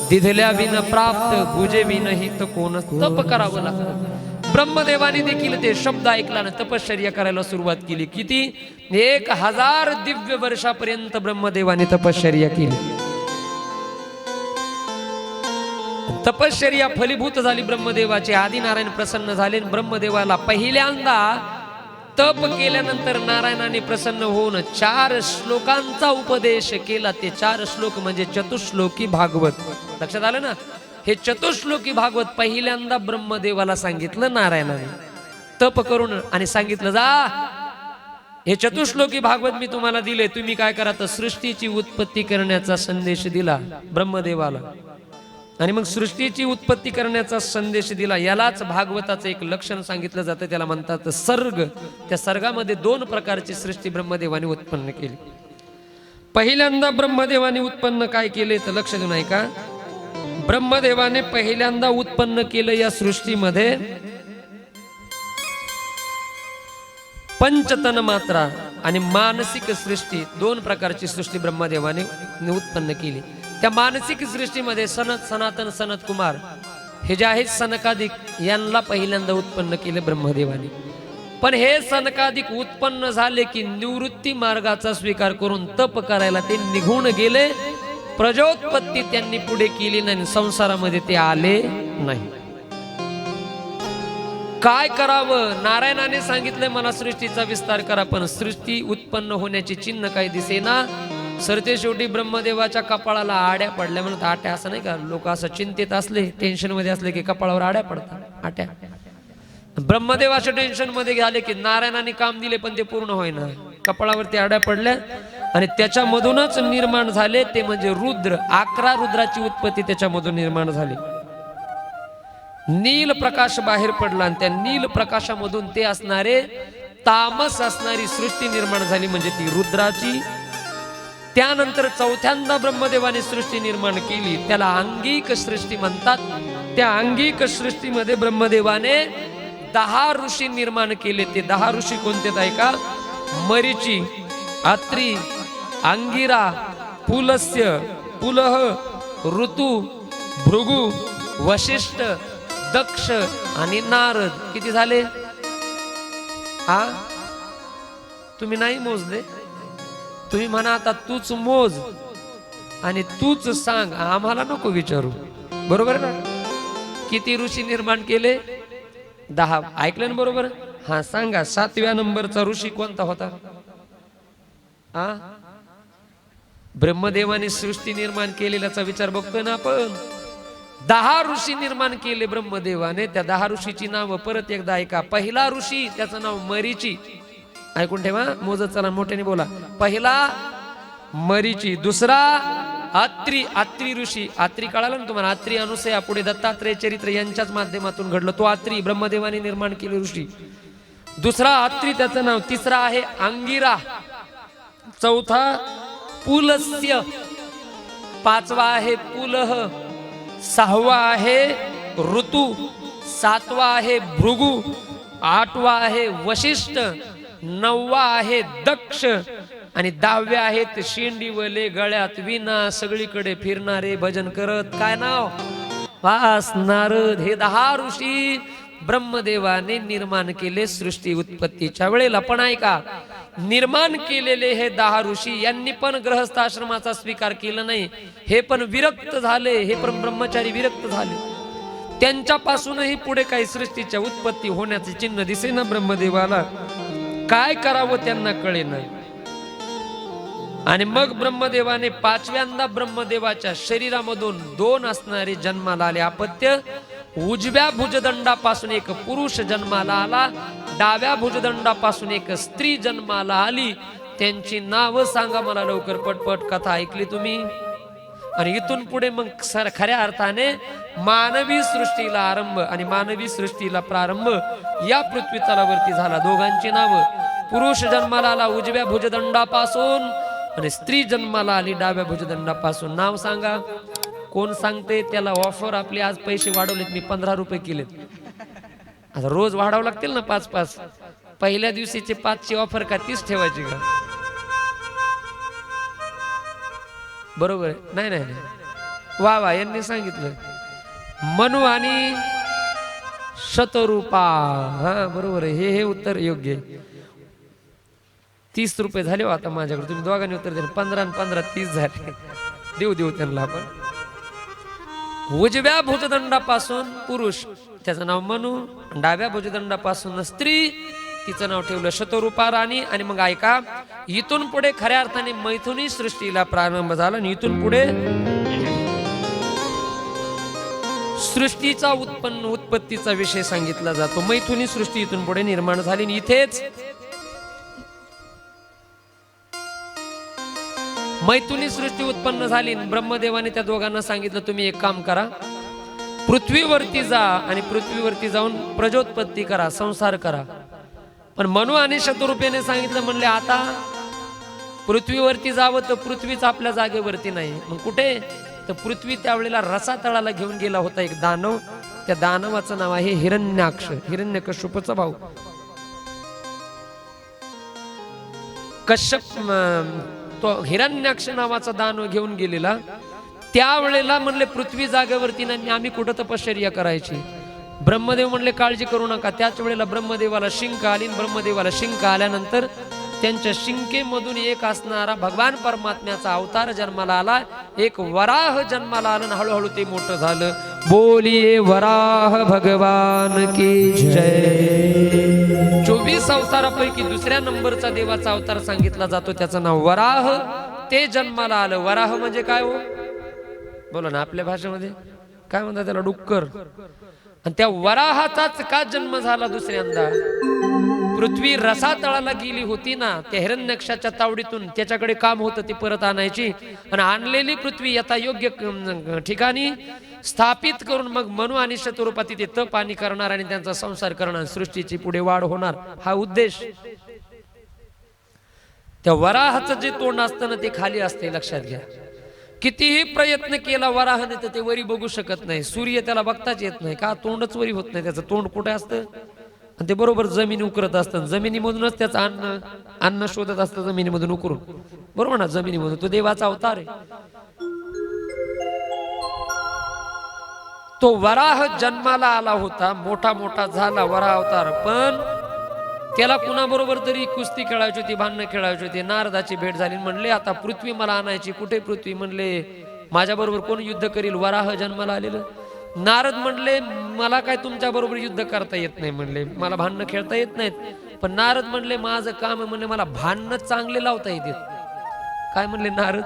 दिधल्या विन प्राप्त, गुजे विन हित कोण. तप करावं लागतं. ब्रह्मदेवाने देखील ते शब्द ऐकला ना तपश्चर्या करायला सुरुवात केली. किती? 1000 दिव्य वर्षापर्यंत ब्रह्मदेवाने तपश्चर्या केली. तपश्चर्या फलीभूत झाली ब्रह्मदेवाची. आदिनारायण प्रसन्न झाले. ब्रह्मदेवाला पहिल्यांदा तप केल्यानंतर नारायणाने प्रसन्न होऊन 4 श्लोकांचा उपदेश केला. ते 4 श्लोक म्हणजे चतुश्लोकी भागवत. लक्षात आलं ना? हे चतुश्लोकी भागवत पहिल्यांदा ब्रह्मदेवाला सांगितलं नारायणाने तप करून, आणि सांगितलं जा हे चतुश्लोकी भागवत मी तुम्हाला दिले, तुम्ही काय करा तर सृष्टीची उत्पत्ती करण्याचा संदेश दिला ब्रह्मदेवाला. आणि मग सृष्टीची उत्पत्ती करण्याचा संदेश दिला. यालाच भागवताचं एक लक्षण सांगितलं जातं, त्याला म्हणतात सर्ग. त्या सर्गामध्ये 2 प्रकारची सृष्टी ब्रह्मदेवाने उत्पन्न केली. पहिल्यांदा ब्रह्मदेवाने उत्पन्न काय केले तर लक्ष देऊन ऐका. ब्रह्मदेवाने पहिल्यांदा उत्पन्न केलं या सृष्टीमध्ये पंचतन मात्रा आणि मानसिक सृष्टी, 2 प्रकारची सृष्टी ब्रह्मदेवाने उत्पन्न केली. त्या मानसिक सृष्टीमध्ये सनत, सनातन, सनत कुमार हे जे आहेत सनकादिक, यांना पहिल्यांदा उत्पन्न केले ब्रह्मदेवाने. पण हे सनकादिक उत्पन्न झाले की निवृत्ती मार्गाचा स्वीकार करून तप करायला ते निघून गेले. प्रजोत्पत्ती त्यांनी पुढे केली नाही, संसारामध्ये ते आले नाही. काय करावं? नारायणाने सांगितलंय मला सृष्टीचा विस्तार करा, पण सृष्टी उत्पन्न होण्याची चिन्ह काही दिसेना. सरते शेवटी ब्रह्मदेवाच्या कपाळाला आड्या पडल्या. म्हणत आट्या असं नाही का, लोक असं चिंतेत असले, टेन्शन मध्ये असले की कपाळावर आड्या पडतात, आट्या. ब्रह्मदेवाच्या टेन्शन मध्ये झाले की नारायणाने काम दिले पण ते पूर्ण होईना, कपाळावरती आड्या पडल्या. आणि त्याच्यामधूनच निर्माण झाले ते म्हणजे रुद्र. 11 रुद्राची उत्पत्ती त्याच्यामधून निर्माण झाली. नील प्रकाश बाहेर पडला आणि त्या नील प्रकाशामधून ते असणारे तामस असणारी सृष्टी निर्माण झाली, म्हणजे ती रुद्राची. त्यानंतर चौथ्यांदा ब्रह्मदेवाने सृष्टी निर्माण केली, त्याला अंगिक सृष्टी म्हणतात. त्या अंगिक सृष्टीमध्ये ब्रह्मदेवाने 10 ऋषी निर्माण केले. ते 10 ऋषी कोणते ऐका. मरीची, अत्री, अंगिरा, पुलस्य, पुलह, ऋतू, भृगु, वशिष्ठ, दक्ष आणि नारद. किती झाले? तुम्ही नाही मोजले? तुम्ही म्हणा आता तूच मोज आणि तूच सांग, आम्हाला नको विचारू. बरोबर ना? किती ऋषी निर्माण केले? 10. ऐकलं ना बरोबर? हा सांगा, 7व्या नंबरचा ऋषी कोणता होता? ब्रह्मदेवाने सृष्टी निर्माण केलेल्याचा विचार बघतोय ना आपण. 10 ऋषी निर्माण केले ब्रह्मदेवाने. त्या 10 ऋषीची नाव परत एकदा ऐका. पहिला ऋषी त्याचं नाव मरीची. ऐकून ठेवा, मोजत चला, मोठ्याने बोला. पहिला मरीची. दुसरा अत्री, अत्री ऋषी. अत्री कळालं ना तुम्हाला? अत्री, अनुसया, पुढे दत्तात्रेय चरित्र यांच्याच माध्यमातून घडलं. तो अत्री ब्रह्मदेवाने निर्माण केले ऋषी. दुसरा अत्री त्याचं नाव. तिसरा आहे अंगिरा. चौथा पुलस्य. 5वा आहे पुलह. 6वा आहे ऋतू. 7वा आहे भृगु. 8वा आहे वशिष्ठ. 9वा आहे दक्ष. आणि 10वे आहेत शेंडीवले गळ्यात विना सगळीकडे फिरणारे भजन करत. काय नाव? वास नारद. हे 10 ऋषी ब्रह्मदेवाने निर्माण केले सृष्टी उत्पत्तीच्या वेळेला. पण ऐका, निर्माण केलेले हे 10 ऋषी यांनी पण गृहस्थाश्रमाचा स्वीकार केला नाही. हे पण विरक्त झाले, हे पण ब्रह्मचारी विरक्त झाले. त्यांच्यापासूनही पुढे काही सृष्टीच्या उत्पत्ती होण्याचे चिन्ह दिसेना ब्रह्मदेवाला. काय करावं त्यांना कळेना. आणि मग ब्रह्मदेवाने 5व्यांदा ब्रह्मदेवाच्या शरीरामधून 2 असणारे जन्माला आले अपत्य. उजव्या भुजदंडापासून एक पुरुष जन्माला आला, डाव्या भुजदंडापासून एक स्त्री जन्माला आली. त्यांची नावं सांगा मला लवकर, पटपट. कथा ऐकली तुम्ही? आणि इथून पुढे मग खऱ्या अर्थाने मानवी सृष्टीला आरंभ आणि मानवी सृष्टीला प्रारंभ या पृथ्वी तलावरती झाला. दोघांची नावं, पुरुष जन्माला आला उजव्या भुजदंडापासून आणि स्त्री जन्माला आली डाव्या भुजदंडापासून. नाव सांगा. कोण सांगते? त्याला ऑफर. आपले आज पैसे वाढवलेत, मी 15 रुपये केलेत. आता रोज वाढावं लागतील ना 5-5. पहिल्या दिवशीचे 5ची ऑफर का 30 ठेवायची का? बरोबर आहे? नाही नाही नाही. वा वा, यांनी सांगितलं. मनु आणि शतरूपा. हा बरोबर आहे. हे उत्तर योग्य आहे. 30 रुपये झाले हो आता माझ्याकडे. तुम्ही दोघांनी उत्तर दिले. 15 आणि 15 30 झाले. देऊ त्यांना आपण. उजव्या भुजदंडापासून पुरुष, त्याचं नाव मनु. डाव्या भुजदंडापासून स्त्री, तिचं नाव ठेवलं शतरूपा राणी. आणि मग ऐका, इथून पुढे खऱ्या अर्थाने मैथुनी सृष्टीला प्रारंभ झाला. आणि इथून पुढे सृष्टीचा उत्पत्तीचा विषय सांगितला जातो. मैथुनी सृष्टी इथून पुढे निर्माण झाली. आणि इथेच मैथुनी सृष्टी उत्पन्न झाली. ब्रह्मदेवाने त्या दोघांना सांगितलं, तुम्ही एक काम करा, पृथ्वीवरती जा आणि पृथ्वीवरती जाऊन प्रजोत्पत्ती करा, संसार करा. पण मनु आणि शतरूपेने सांगितलं, म्हणले आता पृथ्वीवरती जावं तर पृथ्वीच आपल्या जागेवरती नाही. मग कुठे? तर पृथ्वी त्यावेळेला रसातळाला घेऊन गेला होता एक दानव. त्या दानवाचं नाव आहे हिरण्याक्ष, हिरण्यकश्यपचा भाऊ. कश्यप तो हिरण्याक्ष नावाचा दानव घेऊन गेलेला. त्यावेळेला म्हणले पृथ्वी जागेवरती नाही, आम्ही कुठं तपश्चर्या करायची. ब्रह्मदेव म्हणले काळजी करू नका. त्याच वेळेला ब्रह्मदेवाला शिंक आली. ब्रह्मदेवाला शिंक आल्यानंतर त्यांच्या शिंकेमधून एक असणारा भगवान परमात्म्याचा अवतार जन्माला आला. एक वराह जन्माला आला आणि हळूहळू ते मोठं झालं. बोलिये वराह भगवान की जय. 24 अवतारापैकी दुसऱ्या नंबरचा देवाचा अवतार सांगितला जातो, त्याचं नाव वराह. ते जन्माला आलं. वराह म्हणजे काय हो? बोला ना, आपल्या भाषेमध्ये काय म्हणतात त्याला? डुक्कर. आणि त्या वराहाचाच का जन्म झाला दुसऱ्यांदा? पृथ्वी रसातळाला गेली होती ना, त्या हिरण्यक्षाच्या तावडीतून त्याच्याकडे काम होतं, ती परत आणायची. आणि आणलेली पृथ्वी यथा योग्य ठिकाणी स्थापित करून मग मनु आणि शतरूपा तिथे तप पाणी करणार आणि त्यांचा संसार करणार, सृष्टीची पुढे वाढ होणार, हा उद्देश. त्या वराहाचं जे तोंड असतं ना, ते खाली असते, लक्षात घ्या. कितीही प्रयत्न केला वराहाने तर ते वरी बघू शकत नाही. सूर्य त्याला बघताच येत नाही. का? तोंडच वरी होत नाही. त्याचं तोंड कुठे असतं? आणि ते बरोबर जमीन उकरत असतं. जमिनीमधूनच त्याचं अन्न शोधत असतं, जमिनीमधून उकरून. बरोबर ना? जमिनीमधून. तो देवाचा अवतार आहे. तो वराह जन्माला आला होता, मोठा मोठा झाला वराह अवतार. पण त्याला कुणाबरोबर तरी कुस्ती खेळायची होती, भांडणं खेळायची होती. नारदाची भेट झाली. म्हणले आता पृथ्वी मला आणायची. कुठे पृथ्वी? म्हणले माझ्या बरोबर कोण युद्ध करील? वराह जन्माला आलेलं. नारद म्हणले मला काय तुमच्या बरोबर युद्ध करता येत नाही. म्हणले मला भांडणं खेळता येत नाहीत. पण नारद म्हणले माझं काम आहे. म्हणले मला भांडणं चांगले लावता येते. काय म्हणले नारद?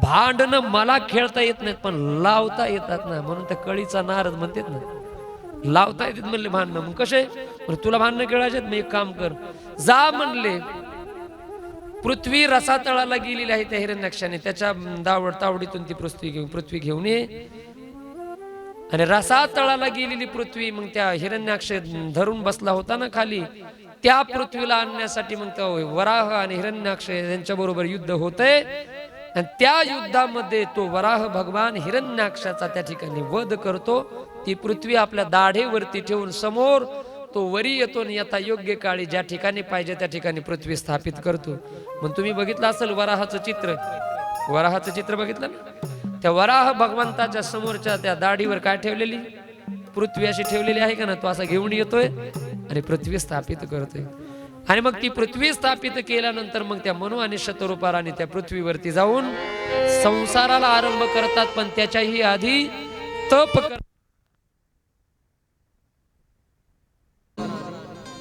भांडणं मला खेळता येत नाहीत पण लावता येतात ना. म्हणून त्या कळीचा नारद म्हणतात ना, लावता येतात म्हणले भांडणं. मग कसे? तुला भांडणं खेळायचे? मग एक काम कर, जा म्हणले पृथ्वी रसातळाला गेलेली आहे त्या हिरण्याक्षाने, त्याच्या तावडीतून ती पृथ्वी घेऊन ये. आणि रसातळाला गेलेली पृथ्वी मग त्या हिरण्याक्ष धरून बसला होता ना खाली, त्या पृथ्वीला आणण्यासाठी मग तो वराह आणि हिरण्याक्ष यांच्या बरोबर युद्ध होतंय. आणि त्या युद्धामध्ये तो वराह भगवान हिरण्याक्षाचा त्या ठिकाणी वध करतो. ती पृथ्वी आपल्या दाढेवरती ठेवून समोर तो वरी येतो आणि आता योग्य काळी ज्या ठिकाणी पाहिजे त्या ठिकाणी पृथ्वी स्थापित करतो. मग तुम्ही बघितलं असेल वराहाचं चित्र बघितलं ना? त्या वराह भगवंताच्या समोरच्या त्या दाढीवर काय ठेवलेली? पृथ्वी अशी ठेवलेली आहे का ना, तो असा घेऊन येतोय आणि पृथ्वी स्थापित करतोय. आणि मग ती पृथ्वी स्थापित केल्यानंतर मग त्या मनु आणि शतरूपाराने त्या पृथ्वीवरती जाऊन संसाराला आरंभ करतात. पण त्याच्याही आधी तप कर.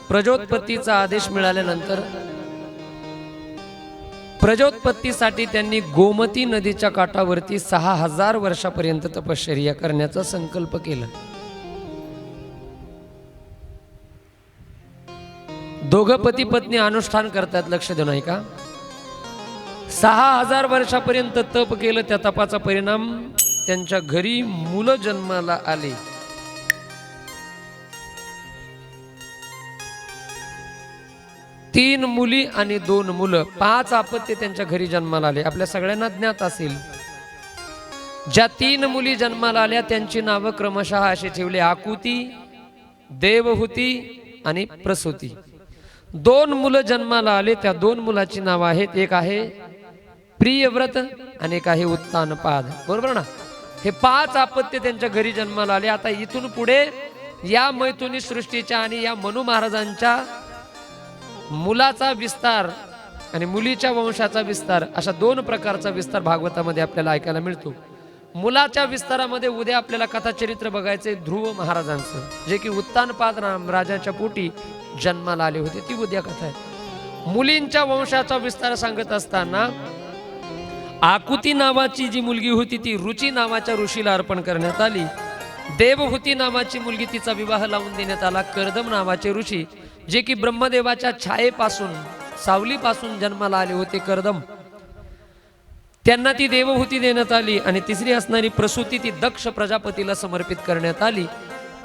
प्रजोत्पत्तीचा आदेश मिळाल्यानंतर प्रजोत्पत्तीसाठी त्यांनी गोमती नदीच्या काठावरती 6000 वर्षापर्यंत तपश्चर्या करण्याचा संकल्प केला. दोघं पती पत्नी अनुष्ठान करतात, लक्ष देऊ नाही का. 6000 वर्षापर्यंत तप केलं. त्या तपाचा परिणाम त्यांच्या घरी मुलं जन्माला आले. तीन मुली आणि 2 मुलं, 5 अपत्य त्यांच्या घरी जन्माला आले. आपल्या सगळ्यांना ज्ञात असेल, ज्या 3 मुली जन्माला आल्या त्यांची नावं क्रमशः अशी ठेवली: आकुती, देवहूती आणि प्रसूती. 2 मुलं जन्माला आले. त्या 2 मुलाची नावं आहेत, एक आहे प्रियव्रत आणि एक आहे उत्तानपाद. बरोबर ना. हे 5 अपत्य त्यांच्या घरी जन्माला आले. आता इथून पुढे या मैथुनी सृष्टीच्या आणि या मनु महाराजांच्या मुलाचा विस्तार आणि मुलीच्या वंशाचा विस्तार, अशा 2 प्रकारचा विस्तार भागवतामध्ये आपल्याला ऐकायला मिळतो. मुलाच्या विस्तारामध्ये उद्या आपल्याला कथाचरित्र बघायचे ध्रुव महाराजांचं, जे की उत्तानपाद राजाच्या पोटी जन्माला आले होते. ती उद्या कथा आहे. मुलींच्या वंशाचा विस्तार सांगत असताना आकुती नावाची जी मुलगी होती ती रुची नावाच्या ऋषीला अर्पण करण्यात आली. देवहूती नावाची मुलगी, तिचा विवाह लावून देण्यात आला. कर्दम नावाचे ऋषी, जे की ब्रह्मदेवाच्या छायेपासून, सावलीपासून जन्माला आले होते, कर्दम, त्यांना ती देवहूती देण्यात आली. आणि तिसरी असणारी प्रसूती ती दक्ष प्रजापतीला समर्पित करण्यात आली.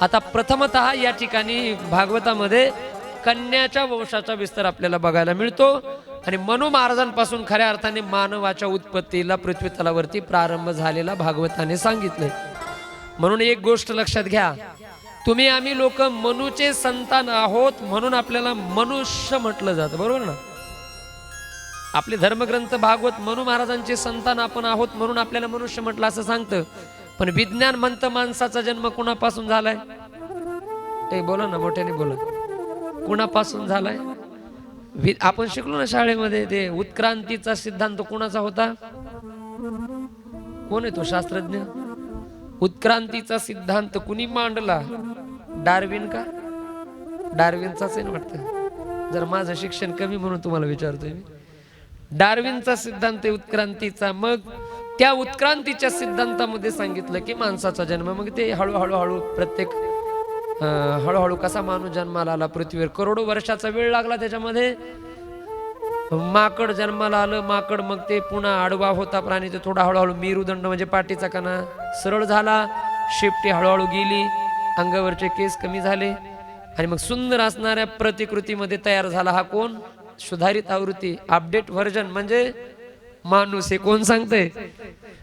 आता प्रथमतः या ठिकाणी भागवतामध्ये कन्याच्या वंशाचा विस्तार आपल्याला बघायला मिळतो. आणि मनु महाराजांपासून खऱ्या अर्थाने मानवाच्या उत्पत्तीला पृथ्वी तलावरती प्रारंभ झालेला भागवताने सांगितलंय. म्हणून एक गोष्ट लक्षात घ्या, तुम्ही आम्ही लोक मनुचे संतान आहोत म्हणून आपल्याला मनुष्य म्हटलं जातं. बरोबर ना. आपले धर्मग्रंथ भागवत मनु महाराजांचे संतान आपण आहोत म्हणून आपल्याला मनुष्य म्हटलं असं सांगतं. पण विज्ञान म्हणतं माणसाचा जन्म कुणापासून झालाय? ते बोला ना, मोठ्याने बोला. कुणापासून झालाय? आपण शिकलो ना शाळेमध्ये, ते उत्क्रांतीचा सिद्धांत कोणाचा होता? कोण आहे तो शास्त्रज्ञ? उत्क्रांतीचा सिद्धांत कुणी मांडला? डार्विन का? डार्विनचाच आहे ना वाटतं. जर माझं शिक्षण कमी म्हणून तुम्हाला विचारतोय मी. डार्विनचा सिद्धांत आहे उत्क्रांतीचा. मग त्या उत्क्रांतीच्या सिद्धांतामध्ये सांगितलं की माणसाचा जन्म, मग ते हळूहळू प्रत्येक हळूहळू कसा माणूस जन्माला आला पृथ्वीवर. करोडो वर्षाचा वेळ लागला. त्याच्यामध्ये माकड जन्माला आलं. माकड मग ते पुन्हा आडवा होता प्राणी, ते थोडा हळूहळू मेरुदंड म्हणजे पाठीचा कणा सरळ झाला. शेपटी हळूहळू गेली, अंगावरचे केस कमी झाले आणि मग सुंदर असणाऱ्या प्रतिकृतीमध्ये तयार झाला. हा कोण? सुधारित आवृत्ती, अपडेट व्हर्जन म्हणजे माणूस. हे कोण सांगतंय?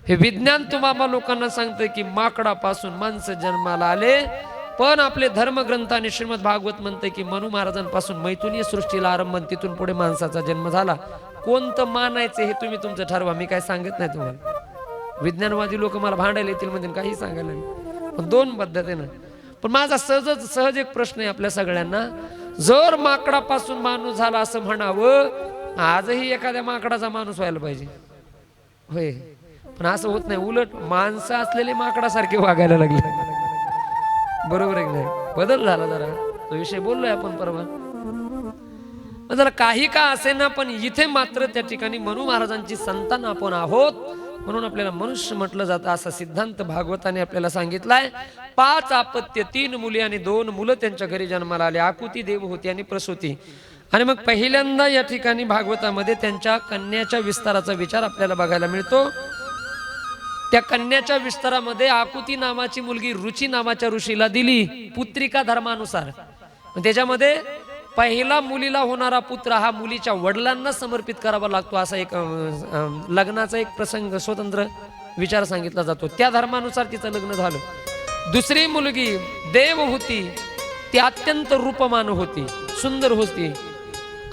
हे विज्ञान तुम्हाला लोकांना सांगतंय की माकडापासून माणसं जन्माला आले. पण आपले धर्मग्रंथ आणि श्रीमद भागवत म्हणते की मनु महाराजांपासून मैथुनीय सृष्टीला आरंभ, तिथून पुढे माणसाचा जन्म झाला. कोणतं मानायचं हे तुम्ही तुमचं ठरवा, मी काय सांगत नाही तुम्हाला. विज्ञानवादी लोक मला भांडायला येतील म्हणजे काही सांगायला नाही. पण 2 पद्धतीनं. पण माझा सहज एक प्रश्न आहे आपल्या सगळ्यांना, जर माकडापासून माणूस झाला असं म्हणावं, आजही एखाद्या माकडाचा माणूस व्हायला पाहिजे होय. पण असं होत नाही. उलट माणसं असलेले माकडासारखे वागायला लागले. बरोबर आहे की नाही? बदल झाला जरा. तो विषय बोललोय आपण परवा. जरा काही का असे ना, पण इथे मात्र त्या ठिकाणी मनु महाराजांची संतान आपण आहोत म्हणून आपल्याला मनुष्य म्हटलं जातं, असा सिद्धांत भागवताने आपल्याला सांगितलाय. 5 अपत्य, 3 मुली आणि 2 मुलं त्यांच्या घरी जन्माला आले. आकुती, देवहूती आणि प्रसूती. आणि मग पहिल्यांदा या ठिकाणी भागवतामध्ये त्यांच्या कन्याच्या विस्ताराचा विचार आपल्याला बघायला मिळतो. त्या कन्याच्या विस्तारामध्ये आकुती नावाची मुलगी रुची नावाच्या ऋषीला दिली पुत्रिका धर्मानुसार. त्याच्यामध्ये पहिला मुलीला होणारा पुत्र हा मुलीच्या वडिलांना समर्पित करावा लागतो, असा एक लग्नाचा एक प्रसंग स्वतंत्र विचार सांगितला जातो. त्या धर्मानुसार तिचं लग्न झालं. दुसरी मुलगी देवहूती, ती अत्यंत रूपमान होती, सुंदर होती.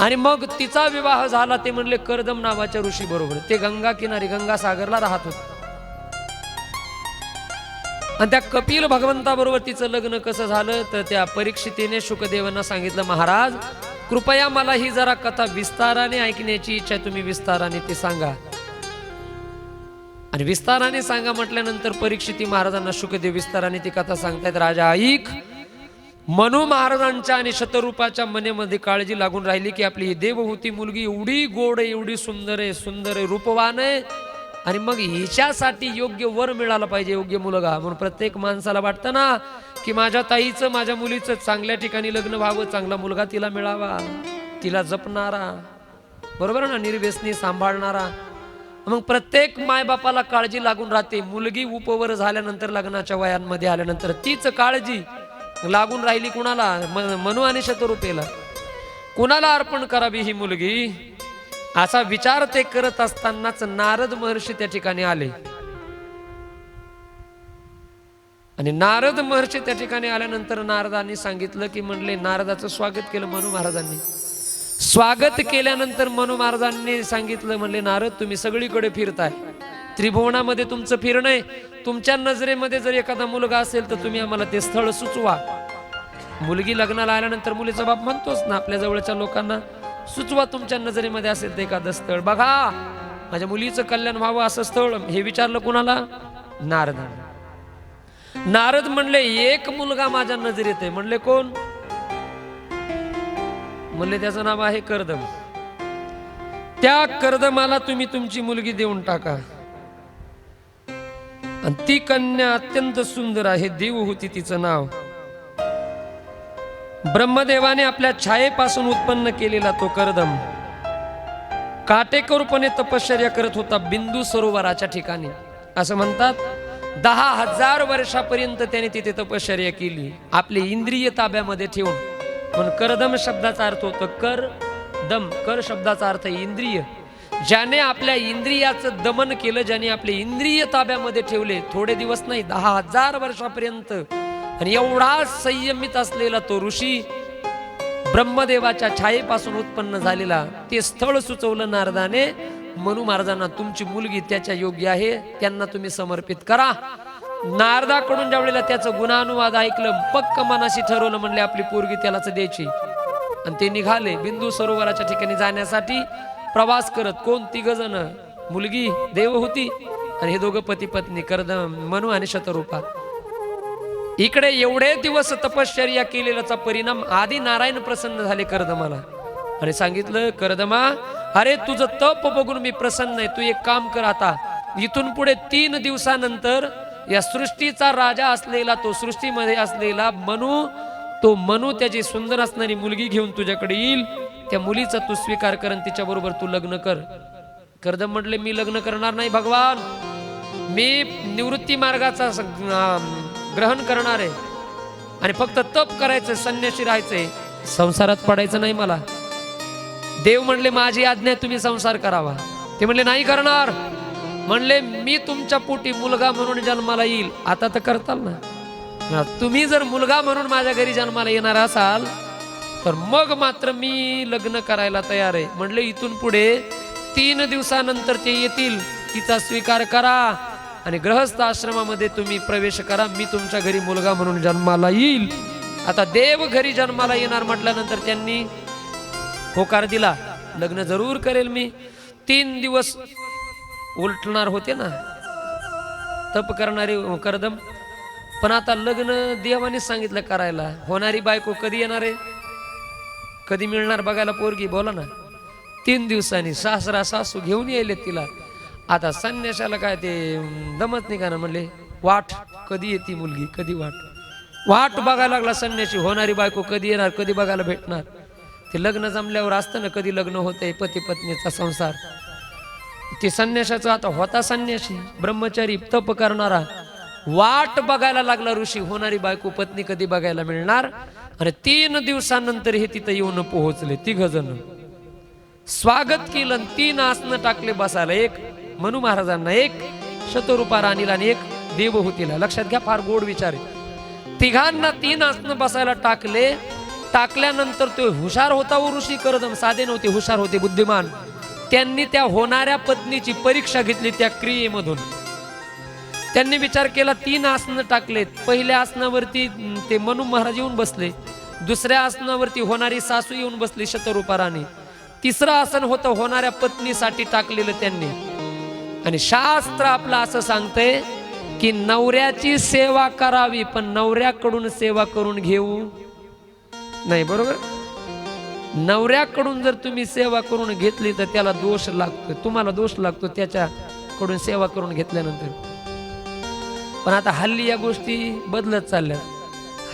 आणि मग तिचा विवाह झाला ते म्हणले कर्दम नावाच्या ऋषी बरोबर. ते गंगा किनारी, गंगा सागरला राहत होते. आणि त्या कपिल भगवंताबरोबर तिचं लग्न कसं झालं तर त्या परीक्षितीने शुकदेवांना सांगितलं, महाराज कृपया मला ही जरा कथा विस्ताराने ऐकण्याची इच्छा आहे, तुम्ही विस्ताराने ती सांगा. आणि विस्ताराने सांगा म्हटल्यानंतर परीक्षिती महाराजांना शुकदेव विस्ताराने ती कथा सांगतायत. राजा ऐक, मनू महाराजांच्या आणि शतरूपाच्या मनेमध्ये काळजी लागून राहिली की आपली ही देवहूती मुलगी एवढी गोड आहे, एवढी सुंदर आहे, रूपवान आहे, आणि मग हिच्यासाठी योग्य वर मिळाला पाहिजे, योग्य मुलगा. म्हणून प्रत्येक माणसाला वाटतं ना की माझ्या ताईचं, माझ्या मुलीचं चांगल्या ठिकाणी लग्न व्हावं, चांगला मुलगा तिला मिळावा, तिला जपणारा, बरोबर ना, निर्व्यसनी सांभाळणारा. मग प्रत्येक मायबापाला काळजी लागून राहते. मुलगी उपवर झाल्यानंतर, लग्नाच्या वयांमध्ये आल्यानंतर तीच काळजी लागून राहिली कुणाला? मनू आणि शतरूपेला. कुणाला अर्पण करावी ही मुलगी, असा विचार ते करत असतानाच नारद महर्षी त्या ठिकाणी आले. आणि नारद महर्षी त्या ठिकाणी आल्यानंतर नारदांनी सांगितलं की म्हणले, नारदाचं स्वागत केलं मनू महाराजांनी. स्वागत केल्यानंतर मनू महाराजांनी सांगितलं, म्हणले नारद तुम्ही सगळीकडे फिरताय, त्रिभुवनामध्ये तुमचं फिरणं आहे, तुमच्या नजरेमध्ये जर एखादा मुलगा असेल तर तुम्ही आम्हाला ते स्थळ सुचवा. मुलगी लग्नाला आल्यानंतर मुलीचा बाप म्हणतोच ना आपल्या जवळच्या लोकांना, सुचवा तुमच्या नजरेमध्ये असेल ते एखादं स्थळ, बघा माझ्या मुलीचं कल्याण व्हावं असं स्थळ. हे विचारलं कुणाला? नारदांना. नारद म्हणले एक मुलगा माझ्या नजरेत आहे. म्हणले कोण? म्हणले त्याचं नाव आहे कर्दम. त्या कर्दमाला तुम्ही तुमची मुलगी देऊन टाका. आणि ती कन्या अत्यंत सुंदर आहे, देवहूती तिचं नाव. ब्रह्मदेवाने आपल्या छायेपासून उत्पन्न केलेला तो कर्दम काटेकोरपणे तपश्चर्या करत होता बिंदू सरोवराच्या ठिकाणी. असं म्हणतात 10,000 वर्षापर्यंत त्याने तिथे तपश्चर्या केली, आपले इंद्रिय ताब्यामध्ये ठेवून. म्हणून करदम शब्दाचा अर्थ होतो कर दम. कर शब्दाचा अर्थ इंद्रिय. ज्याने आपल्या इंद्रियाचं दमन केलं, ज्याने आपले इंद्रिय ताब्यामध्ये ठेवले, थोडे दिवस नाही 10,000 वर्षापर्यंत. आणि एवढा संयमित असलेला तो ऋषी ब्रह्मदेवाच्या छायेपासून उत्पन्न झालेला, ते स्थळ सुचवलं नारदाने मनू महाराजांना. तुमची मुलगी त्याच्या योग्य आहे, त्यांना तुम्ही समर्पित करा. नारदाकडून ज्या वेळेला त्याचं गुणानुवाद ऐकलं, पक्क मनाशी ठरवलं, म्हणले आपली पोरगी त्यालाच द्यायची. आणि ते निघाले बिंदू सरोवराच्या ठिकाणी जाण्यासाठी प्रवास करत. कोण? 3 जण, मुलगी, देवहूती आणि हे दोघं पती पत्नी, कर्दम, मनू आणि शतरूपा. इकडे एवढे दिवस तपश्चर्या केलेल्याचा परिणाम आधी नारायण प्रसन्न झाले कर्दमाला आणि सांगितलं, कर्दमा अरे तुझं तप बघून मी प्रसन्न आहे, तू एक काम कर, आता इथून पुढे 3 दिवसानंतर या सृष्टीचा राजा असलेला, तो सृष्टीमध्ये असलेला मनू, तो मनू त्याची सुंदर असणारी मुलगी घेऊन तुझ्याकडे येईल. त्या मुलीचा तू स्वीकार कर आणि तिच्या बरोबर तू लग्न कर. कर्दम म्हटले मी लग्न करणार नाही भगवान, मी निवृत्ती मार्गाचा ग्रहण करणार आहे आणि फक्त तप करायचं, संन्यासी राहायचंय, संसारात पडायचं नाही मला. देव म्हणले माझी आज्ञा आहे, तुम्ही संसार करावा. ते म्हणले नाही करणार. म्हणले मी तुमच्या पोटी मुलगा म्हणून जन्माला येईल. आता तर करताल ना, तुम्ही जर मुलगा म्हणून माझ्या घरी जन्माला येणार असाल तर मग मात्र मी लग्न करायला तयार आहे. म्हणले इथून पुढे 3 दिवसानंतर ते येतील, तिचा स्वीकार करा आणि गृहस्थ आश्रमामध्ये तुम्ही प्रवेश करा, मी तुमच्या घरी मुलगा म्हणून जन्माला येईल. आता देव घरी जन्माला येणार म्हटल्यानंतर त्यांनी होकार दिला, लग्न जरूर करेल मी. 3 दिवस उलटणार होते ना तप करणारे कर्दम, पण आता लग्न देवाने सांगितलं करायला. होणारी बायको कधी येणार आहे, कधी मिळणार बघायला पोरगी? बोला ना. 3 दिवसांनी सासरा सासू घेऊन यायले तिला. आता संन्याशाला काय ते दमत नाही का ना, म्हणले वाट कधी येते मुलगी, कधी वाट बघायला लागला संन्याशी. होणारी बायको कधी येणार, कधी बघायला भेटणार? ते लग्न जमल्यावर असतं ना कधी लग्न होतंय, पती पत्नीचा संसार. ते संन्याशाचं आता होता संन्याशी, ब्रह्मचारी, तप करणारा, वाट बघायला लागला ऋषी, होणारी बायको पत्नी कधी बघायला मिळणार. आणि 3 दिवसानंतर हे तिथं येऊन पोहोचले. 3 जण स्वागत केलं, 3 आसनं टाकले बसायला. एक मनू महाराजांना, एक शतरूपा राणीला आणि एक देवहूतीला. लक्षात घ्या, फार गोड विचार आहे. 3घांना 3 आसनं बसायला टाकले. टाकल्यानंतर तो हुशार होता व ऋषी कर्दम, साधे नव्हते, हुशार होते, बुद्धिमान. त्यांनी त्या होणाऱ्या पत्नीची परीक्षा घेतली त्या क्रियेमधून. त्यांनी विचार केला, 3 आसनं टाकलेत. पहिल्या आसनावरती ते मनू महाराज येऊन बसले, दुसऱ्या आसनावरती होणारी सासू येऊन बसली शतरूपा राणी, तिसरं आसन होतं होणाऱ्या पत्नीसाठी टाकलेलं त्यांनी. आणि शास्त्र आपलं असं सांगतंय की नवऱ्याची सेवा करावी, पण नवऱ्याकडून सेवा करून घेऊ नाही. बरोबर? नवऱ्याकडून जर तुम्ही सेवा करून घेतली तर त्याला दोष लागतो, तुम्हाला दोष लागतो त्याच्याकडून सेवा करून घेतल्यानंतर. पण आता हल्ली या गोष्टी बदलत चालल्या.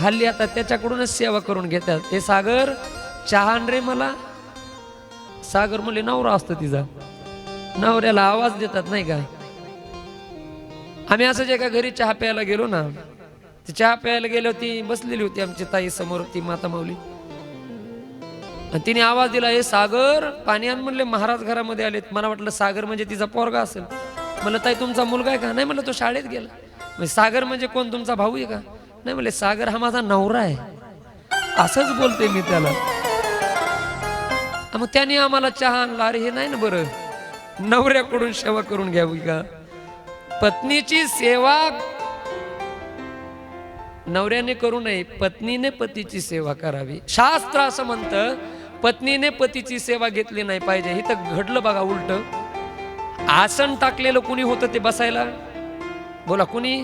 हल्ली आता त्याच्याकडूनच सेवा करून घेतात. हे सागर चहा आण रे मला. सागर म्हणले नवरा असतो तिचा, नवऱ्याला आवाज देतात नाही का. आम्ही असंच एका घरी चहा प्यायला गेलो ना, ती चहा प्यायला गेलो, ती बसलेली होती आमची ताई समोर, ती माता माऊली, आणि तिने आवाज दिला, हे सागर पाणी आण. म्हणले महाराज घरामध्ये आलेत. मला वाटलं सागर म्हणजे तिचा पोरगा असेल. म्हणलं ताई तुमचा मुलगा आहे का? नाही. म्हणलं तो शाळेत गेला. म्हणजे सागर म्हणजे कोण, तुमचा भाऊ आहे का? नाही. म्हणले सागर हा माझा नवरा आहे. असंच बोलते मी त्याला. मग त्याने आम्हाला चहा आणला. अरे हे नाही ना बरं, नवऱ्याकडून सेवा करून घ्यावी का? पत्नीची सेवा नवऱ्याने करू नये, पत्नीने पतीची सेवा करावी. शास्त्र असं म्हणतं पत्नीने पतीची सेवा घेतली नाही पाहिजे. हे तर घडलं बघा उलट. आसन टाकलेलं कुणी होतं ते बसायला? बोला कुणी?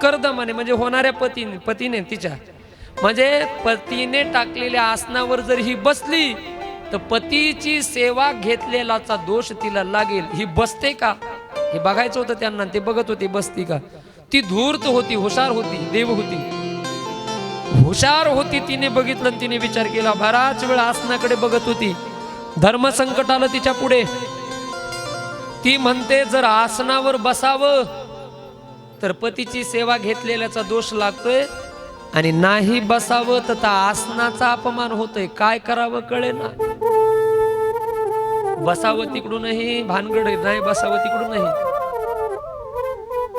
कर्दमाने, म्हणजे होणाऱ्या पतीने तिच्या, म्हणजे पतीने टाकलेल्या आसनावर जर ही बसली तर पतीची सेवा घेतलेलाचा दोष तिला लागेल. ही बसते का हे बघायचं होतं त्यांना. ते बघत होते बसती का. ती धूर्त होती, हुशार होती, देव होती, हुशार होती. तिने बघितलं आणि तिने विचार केला. बराच वेळ आसनाकडे बघत होती. धर्म संकट आलं तिच्या पुढे. ती म्हणते जर आसनावर बसावं तर पतीची सेवा घेतलेल्याचा दोष लागतोय, आणि नाही बसावं तर त्या आसनाचा अपमान होतोय. काय करावं कळेना. बसावं तिकडूनही भानगड, नाही बसावं तिकडूनही.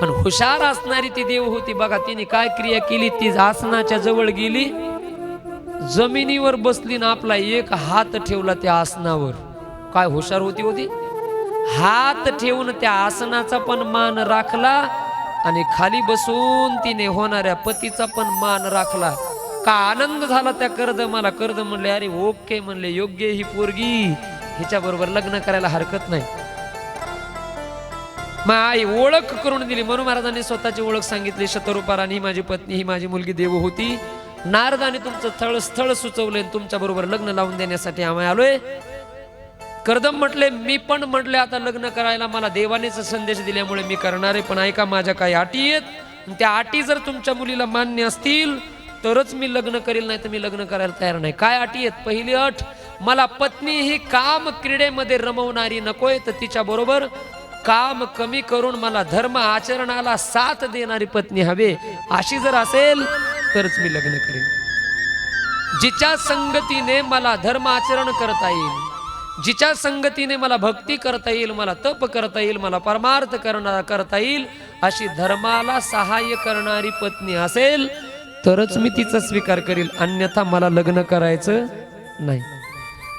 पण हुशार असणारी ती देव होती बघा. तिने काय क्रिया केली, ती आसनाच्या जवळ गेली, जमिनीवर बसली ना आपला एक हात ठेवला त्या आसनावर. काय हुशार होती होती. हात ठेवून त्या आसनाचा पण मान राखला, आणि खाली बसून तिने होणाऱ्या पतीचा पण मान राखला. का आनंद झाला त्या कर्दमाला. कर्दम म्हणले अरे ओके, म्हणले योग्य ही पोरगी, हिच्या बरोबर लग्न करायला हरकत नाही. मग आई ओळख करून दिली. मनू महाराजांनी स्वतःची ओळख सांगितली. शतरूपा राणी ही माझी पत्नी, ही माझी मुलगी देव होती. नारदाने तुमचं स्थळ सुचवले, तुमच्या बरोबर लग्न लावून देण्यासाठी आम्ही आलोय. कर्दम म्हटले मी पण म्हटले आता लग्न करायला मला देवानेच संदेश दिल्यामुळे मी करणार आहे. पण ऐका माझ्या काही अटी आहेत, त्या अटी जर तुमच्या मुलीला मान्य असतील तरच मी लग्न करेल, नाही तर मी लग्न करायला तयार नाही. काय अटी आहेत? पहिली अट, मला पत्नी ही काम क्रीडेमध्ये रमवणारी नकोय, तर तिच्या बरोबर काम कमी करून मला धर्म आचरणाला साथ देणारी पत्नी हवे. अशी जर असेल तरच मी लग्न करेन. जिच्या संगतीने मला धर्म आचरण करता येईल, जिच्या संगतीने मला भक्ती करता येईल, मला तप करता येईल, मला परमार्थ करता येईल, अशी धर्माला सहाय्य करणारी पत्नी असेल तरच मी तिचा स्वीकार करील, अन्यथा मला लग्न करायचं नाही.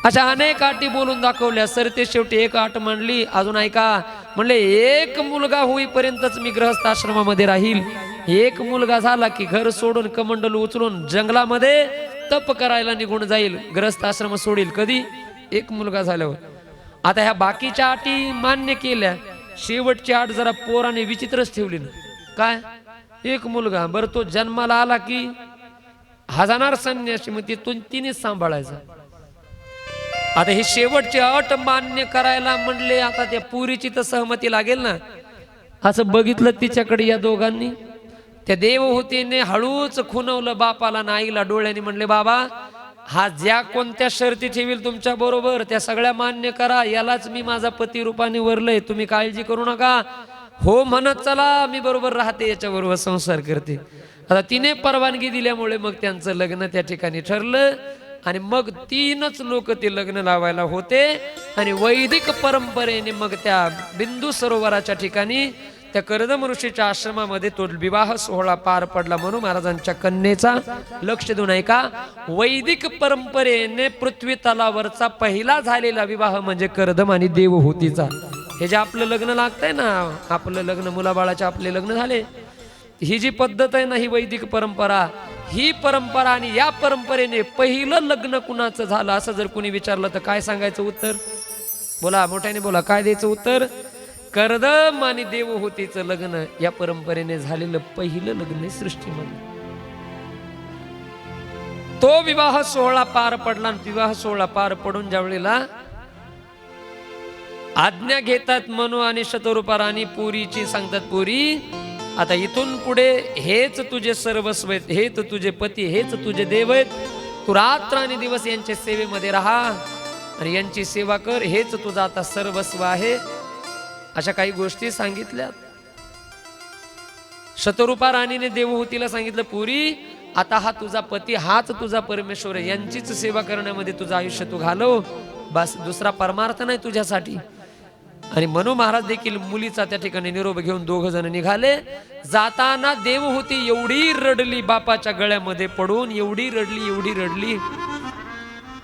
अशा अनेक अटी बोलून दाखवल्या. सर ते शेवटी एक अट म्हणली. अजून ऐका, म्हणले एक मुलगा होईपर्यंतच मी गृहस्थ आश्रमामध्ये राहील. एक मुलगा झाला की घर सोडून कमंडल उचलून जंगलामध्ये तप करायला निघून जाईल, गृहस्थ आश्रम सोडील. कधी? एक मुलगा झाल्यावर. आता ह्या बाकीच्या अटी मान्य केल्या, शेवटची अट जरा पोराने विचित्रच ठेवली ना. काय? एक मुलगा. बरं तो जन्माला आला की हजानार संन्यासी, मग तिनेच सांभाळायचा. आता ही शेवटची अट मान्य करायला म्हणले, आता त्या पुरीची तर सहमती लागेल ना. असं बघितलं तिच्याकडे या दोघांनी. त्या देवहूतीने हळूच खुणवलं बापाला ना आईला डोळ्याने. म्हणले बाबा, हा ज्या कोणत्या शर्ती ठेवील तुमच्या बरोबर त्या सगळ्या मान्य करा. यालाच मी माझा पती रूपाने वरलंय, तुम्ही काळजी करू नका. हो म्हणत चला, मी बरोबर राहते, याच्या बरोबर संसार करते. आता तिने परवानगी दिल्यामुळे मग त्यांचं लग्न त्या ठिकाणी ठरलं. आणि मग 3च लोक ते लग्न लावायला होते. आणि वैदिक परंपरेने मग त्या बिंदू सरोवराच्या ठिकाणी त्या कर्दम ऋषीच्या आश्रमामध्ये तो विवाह सोहळा पार पडला. म्हणून महाराजांच्या कन्येचा लक्ष देऊन ऐका, वैदिक परंपरेने पृथ्वी तलावरचा पहिला झालेला विवाह म्हणजे कर्दम आणि देवहूतीचा. हे जे आपलं लग्न लागतंय ना, आपलं लग्न मुलाबाळाचे आपले लग्न झाले, ही जी पद्धत आहे ना, ही वैदिक परंपरा, ही परंपरा आणि या परंपरेने पहिलं लग्न कुणाचं झालं असं जर कुणी विचारलं तर काय सांगायचं उत्तर? बोला, मोठ्याने बोला, काय द्यायचं उत्तर? कर्दम आणि देवहूतीचं लग्न या परंपरेने झालेलं पहिलं लग्न आहे सृष्टीमध्ये. तो विवाह सोहळा पार पडला आणि विवाह सोहळा पार पडून ज्या वेळेला आज्ञा घेतात मनु आणि शतरूपा राणी, पुरीची सांगतात, पुरी आता इथून पुढे हेच तुझे सर्वस्व आहेत, हेच तुझे पती, हेच तुझे देव आहेत, तू रात्र आणि दिवस यांच्या सेवेमध्ये राहा आणि यांची सेवा कर, हेच तुझं आता सर्वस्व आहे. अशा काही गोष्टी सांगितल्या. शतरूपा राणीने देवहूतीला सांगितलं, पुरी आता हा तुझा पती, हाच तुझा परमेश्वर आहे, यांचीच सेवा करण्यामध्ये तुझं आयुष्य तू घालव, बस दुसरा परमार्थ नाही तुझ्यासाठी. आणि मनु महाराज देखील मुलीचा त्या ठिकाणी निरोप घेऊन दोघ जण निघाले. जाताना देवहूती एवढी रडली बापाच्या गळ्यामध्ये पडून, एवढी रडली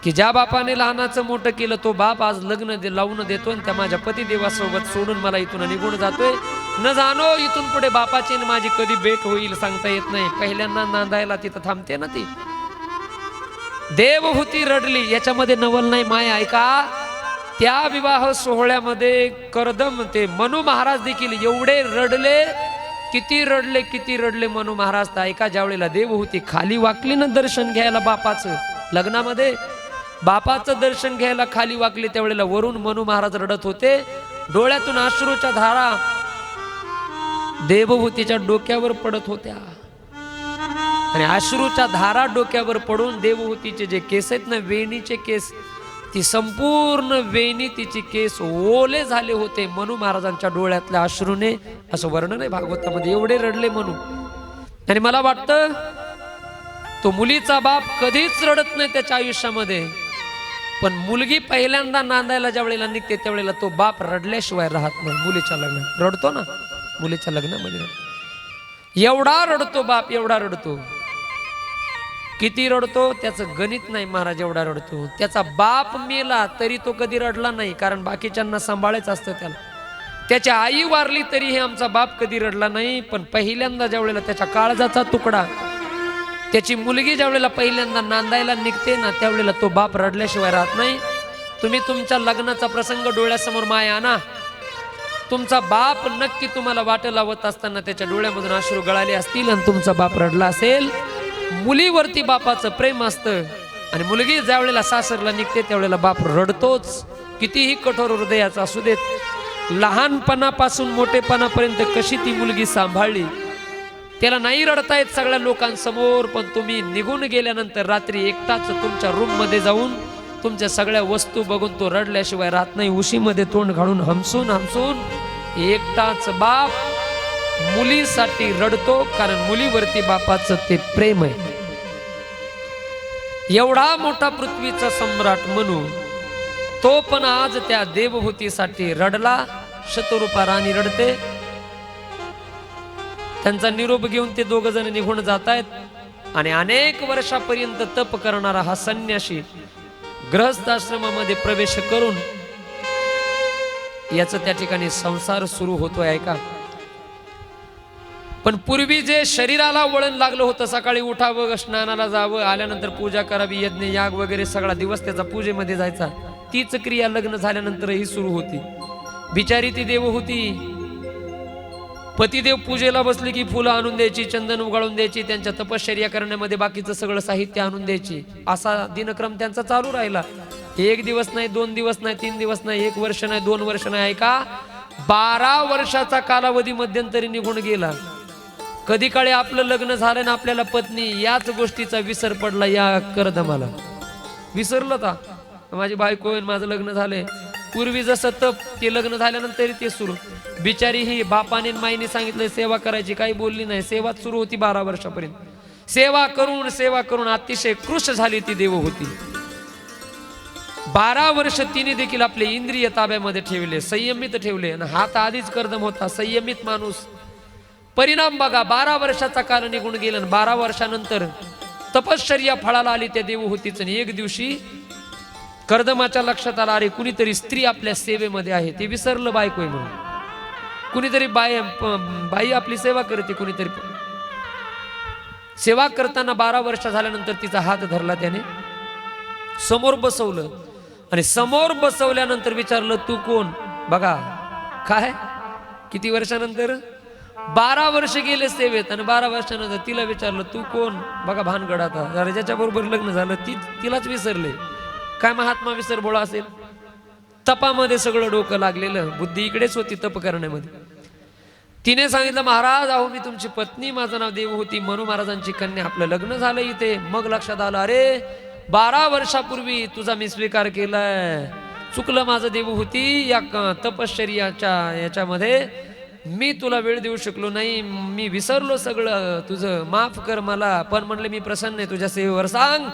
की ज्या बापाने लहानाचं मोठं केलं तो बाप आज लग्न लावून देतोय आणि त्या माझ्या पतिदेवासोबत सोडून मला इथून निघून जातोय. न जाणो इथून पुढे बापाची आणि माझी कधी भेट होईल सांगता येत नाही. पहिल्यांदा नांदायला तिथं थांबते ना ती. देवहूती रडली, याच्यामध्ये नवल नाही माय. ऐका, त्या विवाह सोहळ्यामध्ये कर्दम ते मनु महाराज देखील एवढे रडले, किती रडले मनु महाराज. तर ऐका, ज्या वेळेला देवहूती खाली वाकली ना दर्शन घ्यायला बापाचं, लग्नामध्ये बापाचं दर्शन घ्यायला खाली वाकले, त्यावेळेला वरून मनु महाराज रडत होते. डोळ्यातून अश्रूच्या धारा देवहूतीच्या डोक्यावर पडत होत्या आणि अश्रूच्या धारा डोक्यावर पडून देवहूतीचे जे केस आहेत ना, वेणीचे केस, ती संपूर्ण वेणी, तिची केस ओले झाले होते मनु महाराजांच्या डोळ्यातल्या अश्रूने. असं वर्णन आहे भागवतामध्ये, एवढे रडले मनु. आणि मला वाटतं तो मुलीचा बाप कधीच रडत नाही त्याच्या आयुष्यामध्ये, पण मुलगी पहिल्यांदा नांदायला ज्या वेळेला निघते त्यावेळेला तो बाप रडल्याशिवाय राहत नाही. मुलीच्या लग्नात रडतो ना, मुलीच्या लग्नामध्ये एवढा रडतो बाप, एवढा रडतो. किती रडतो त्याचं गणित नाही महाराज, एवढा रडतो. त्याचा बाप मेला तरी तो कधी रडला नाही, कारण बाकीच्यांना सांभाळायचं असतं त्याला. त्याची आई वारली तरी हे आमचा बाप कधी रडला नाही, पण पहिल्यांदा ज्या वेळेला त्याच्या काळजाचा तुकडा, त्याची मुलगी ज्या वेळेला पहिल्यांदा नांदायला निघते ना, त्यावेळेला तो बाप रडल्याशिवाय राहत नाही. तुम्ही तुमच्या लग्नाचा प्रसंग डोळ्यासमोर माय आणा, तुमचा बाप नक्की तुम्हाला वाट लावत असताना त्याच्या डोळ्यामधून अश्रू गळाले असतील आणि तुमचा बाप रडला असेल. मुलीवरती बापाचं प्रेम असतं आणि मुलगी ज्या वेळेला सासरला निघते त्यावेळेला बाप रडतोच, कितीही कठोर हृदयाचा असू देत. लहानपणापासून मोठेपणापर्यंत कशी ती मुलगी सांभाळली, त्याला नाही रडता येत सगळ्या लोकांसमोर, पण तुम्ही निघून गेल्यानंतर रात्री एकटाच तुमच्या रूम मध्ये जाऊन तुमच्या सगळ्या वस्तू बघून तो रडल्याशिवाय राहत नाही. उशीमध्ये तोंड घालून हमसून एकटाच बाप मुलीसाठी रडतो, कारण मुलीवरती बापाचं ते प्रेम आहे. एवढा मोठा पृथ्वीचा सम्राट म्हणून तो पण आज त्या देवहूतीसाठी रडला. शतरूपा राणी रडते. त्यांचा निरोप घेऊन ते दोघ जण निघून जात आहेत आणि अनेक वर्षापर्यंत तप करणारा हा संन्यासी गृहस्थ आश्रमामध्ये प्रवेश करून याचा त्या ठिकाणी संसार सुरू होतोय. ऐका, पण पूर्वी जे शरीराला वळण लागलं होतं, सकाळी उठावं, स्नानाला जावं, आल्यानंतर पूजा करावी, यज्ञ याग वगैरे सगळा दिवस त्याचा पूजेमध्ये जायचा, तीच क्रिया लग्न झाल्यानंतरही सुरू होती. बिचारी ती देवहूती पतिदेव पूजेला बसले की फुलं आणून द्यायची, चंदन उगाळून द्यायची, त्यांच्या तपश्चर्या करण्यामध्ये बाकीचं सगळं साहित्य आणून द्यायची. असा दिनक्रम त्यांचा चालू राहिला. एक दिवस नाही, 2 दिवस नाही, 3 दिवस नाही, 1 वर्ष नाही, 2 वर्ष नाही. ऐका, 12 वर्षाचा कालावधी मध्यंतरी निघून गेला. कधी काळी आपलं लग्न झालं ना, आपल्याला पत्नी याच गोष्टीचा विसर पडला. या कर्दमाला विसरलं का माझी बायको आहे, माझं लग्न झालंय. पूर्वी जसं तप, ते लग्न झाल्यानंतर ते सुरू. बिचारी ही बापाने माईने सांगितलं सेवा करायची, काही बोलली नाही. सेवाच सुरू होती 12 वर्षापर्यंत. सेवा करून अतिशय कृश झाली ती देवहूती. 12 वर्ष तिने देखील आपले इंद्रिय ताब्यामध्ये ठेवले, संयमित ठेवले. आणि हात आधीच कर्दम होता, संयमित माणूस. परिणाम बघा, 12 वर्षाचा काल निघून गेला आणि 12 वर्षानंतर तपश्चर्या फळाला आली त्या देवहूतीचं. एक दिवशी कर्दमाच्या लक्षात आला, अरे कुणीतरी स्त्री आपल्या सेवेमध्ये आहे, ते विसरलं बायको आहे म्हणून. कुणीतरी बाई आपली सेवा करते, कुणीतरी सेवा करताना 12 वर्ष झाल्यानंतर तिचा हात धरला त्याने, समोर बसवलं आणि समोर बसवल्यानंतर विचारलं तू कोण. बघा काय, किती वर्षानंतर, 12 वर्ष गेले सेवेत आणि 12 वर्षानंतर तिला विचारलं तू कोण. बघा भानगड आता, जरा ज्याच्या बरोबर लग्न झालं तिलाच विसरले. काय महात्मा विसरबोळा असेल. तपामध्ये सगळं डोकं लागलेलं, बुद्धी इकडेच होती तप करण्यामध्ये. तिने सांगितलं महाराज अहो मी तुमची पत्नी, माझं नाव देव होती, मनू महाराजांची कन्या, आपलं लग्न झालं इथे. मग लक्षात आलं अरे 12 वर्षापूर्वी तुझा मी स्वीकार केलाय, चुकलं माझं देव होती या तपश्चर्याच्या याच्यामध्ये मी तुला वेळ देऊ शकलो नाही, मी विसरलो सगळं, तुझं माफ कर मला. पण म्हणले मी प्रसन्न आहे तुझ्या सेवेवर, सांग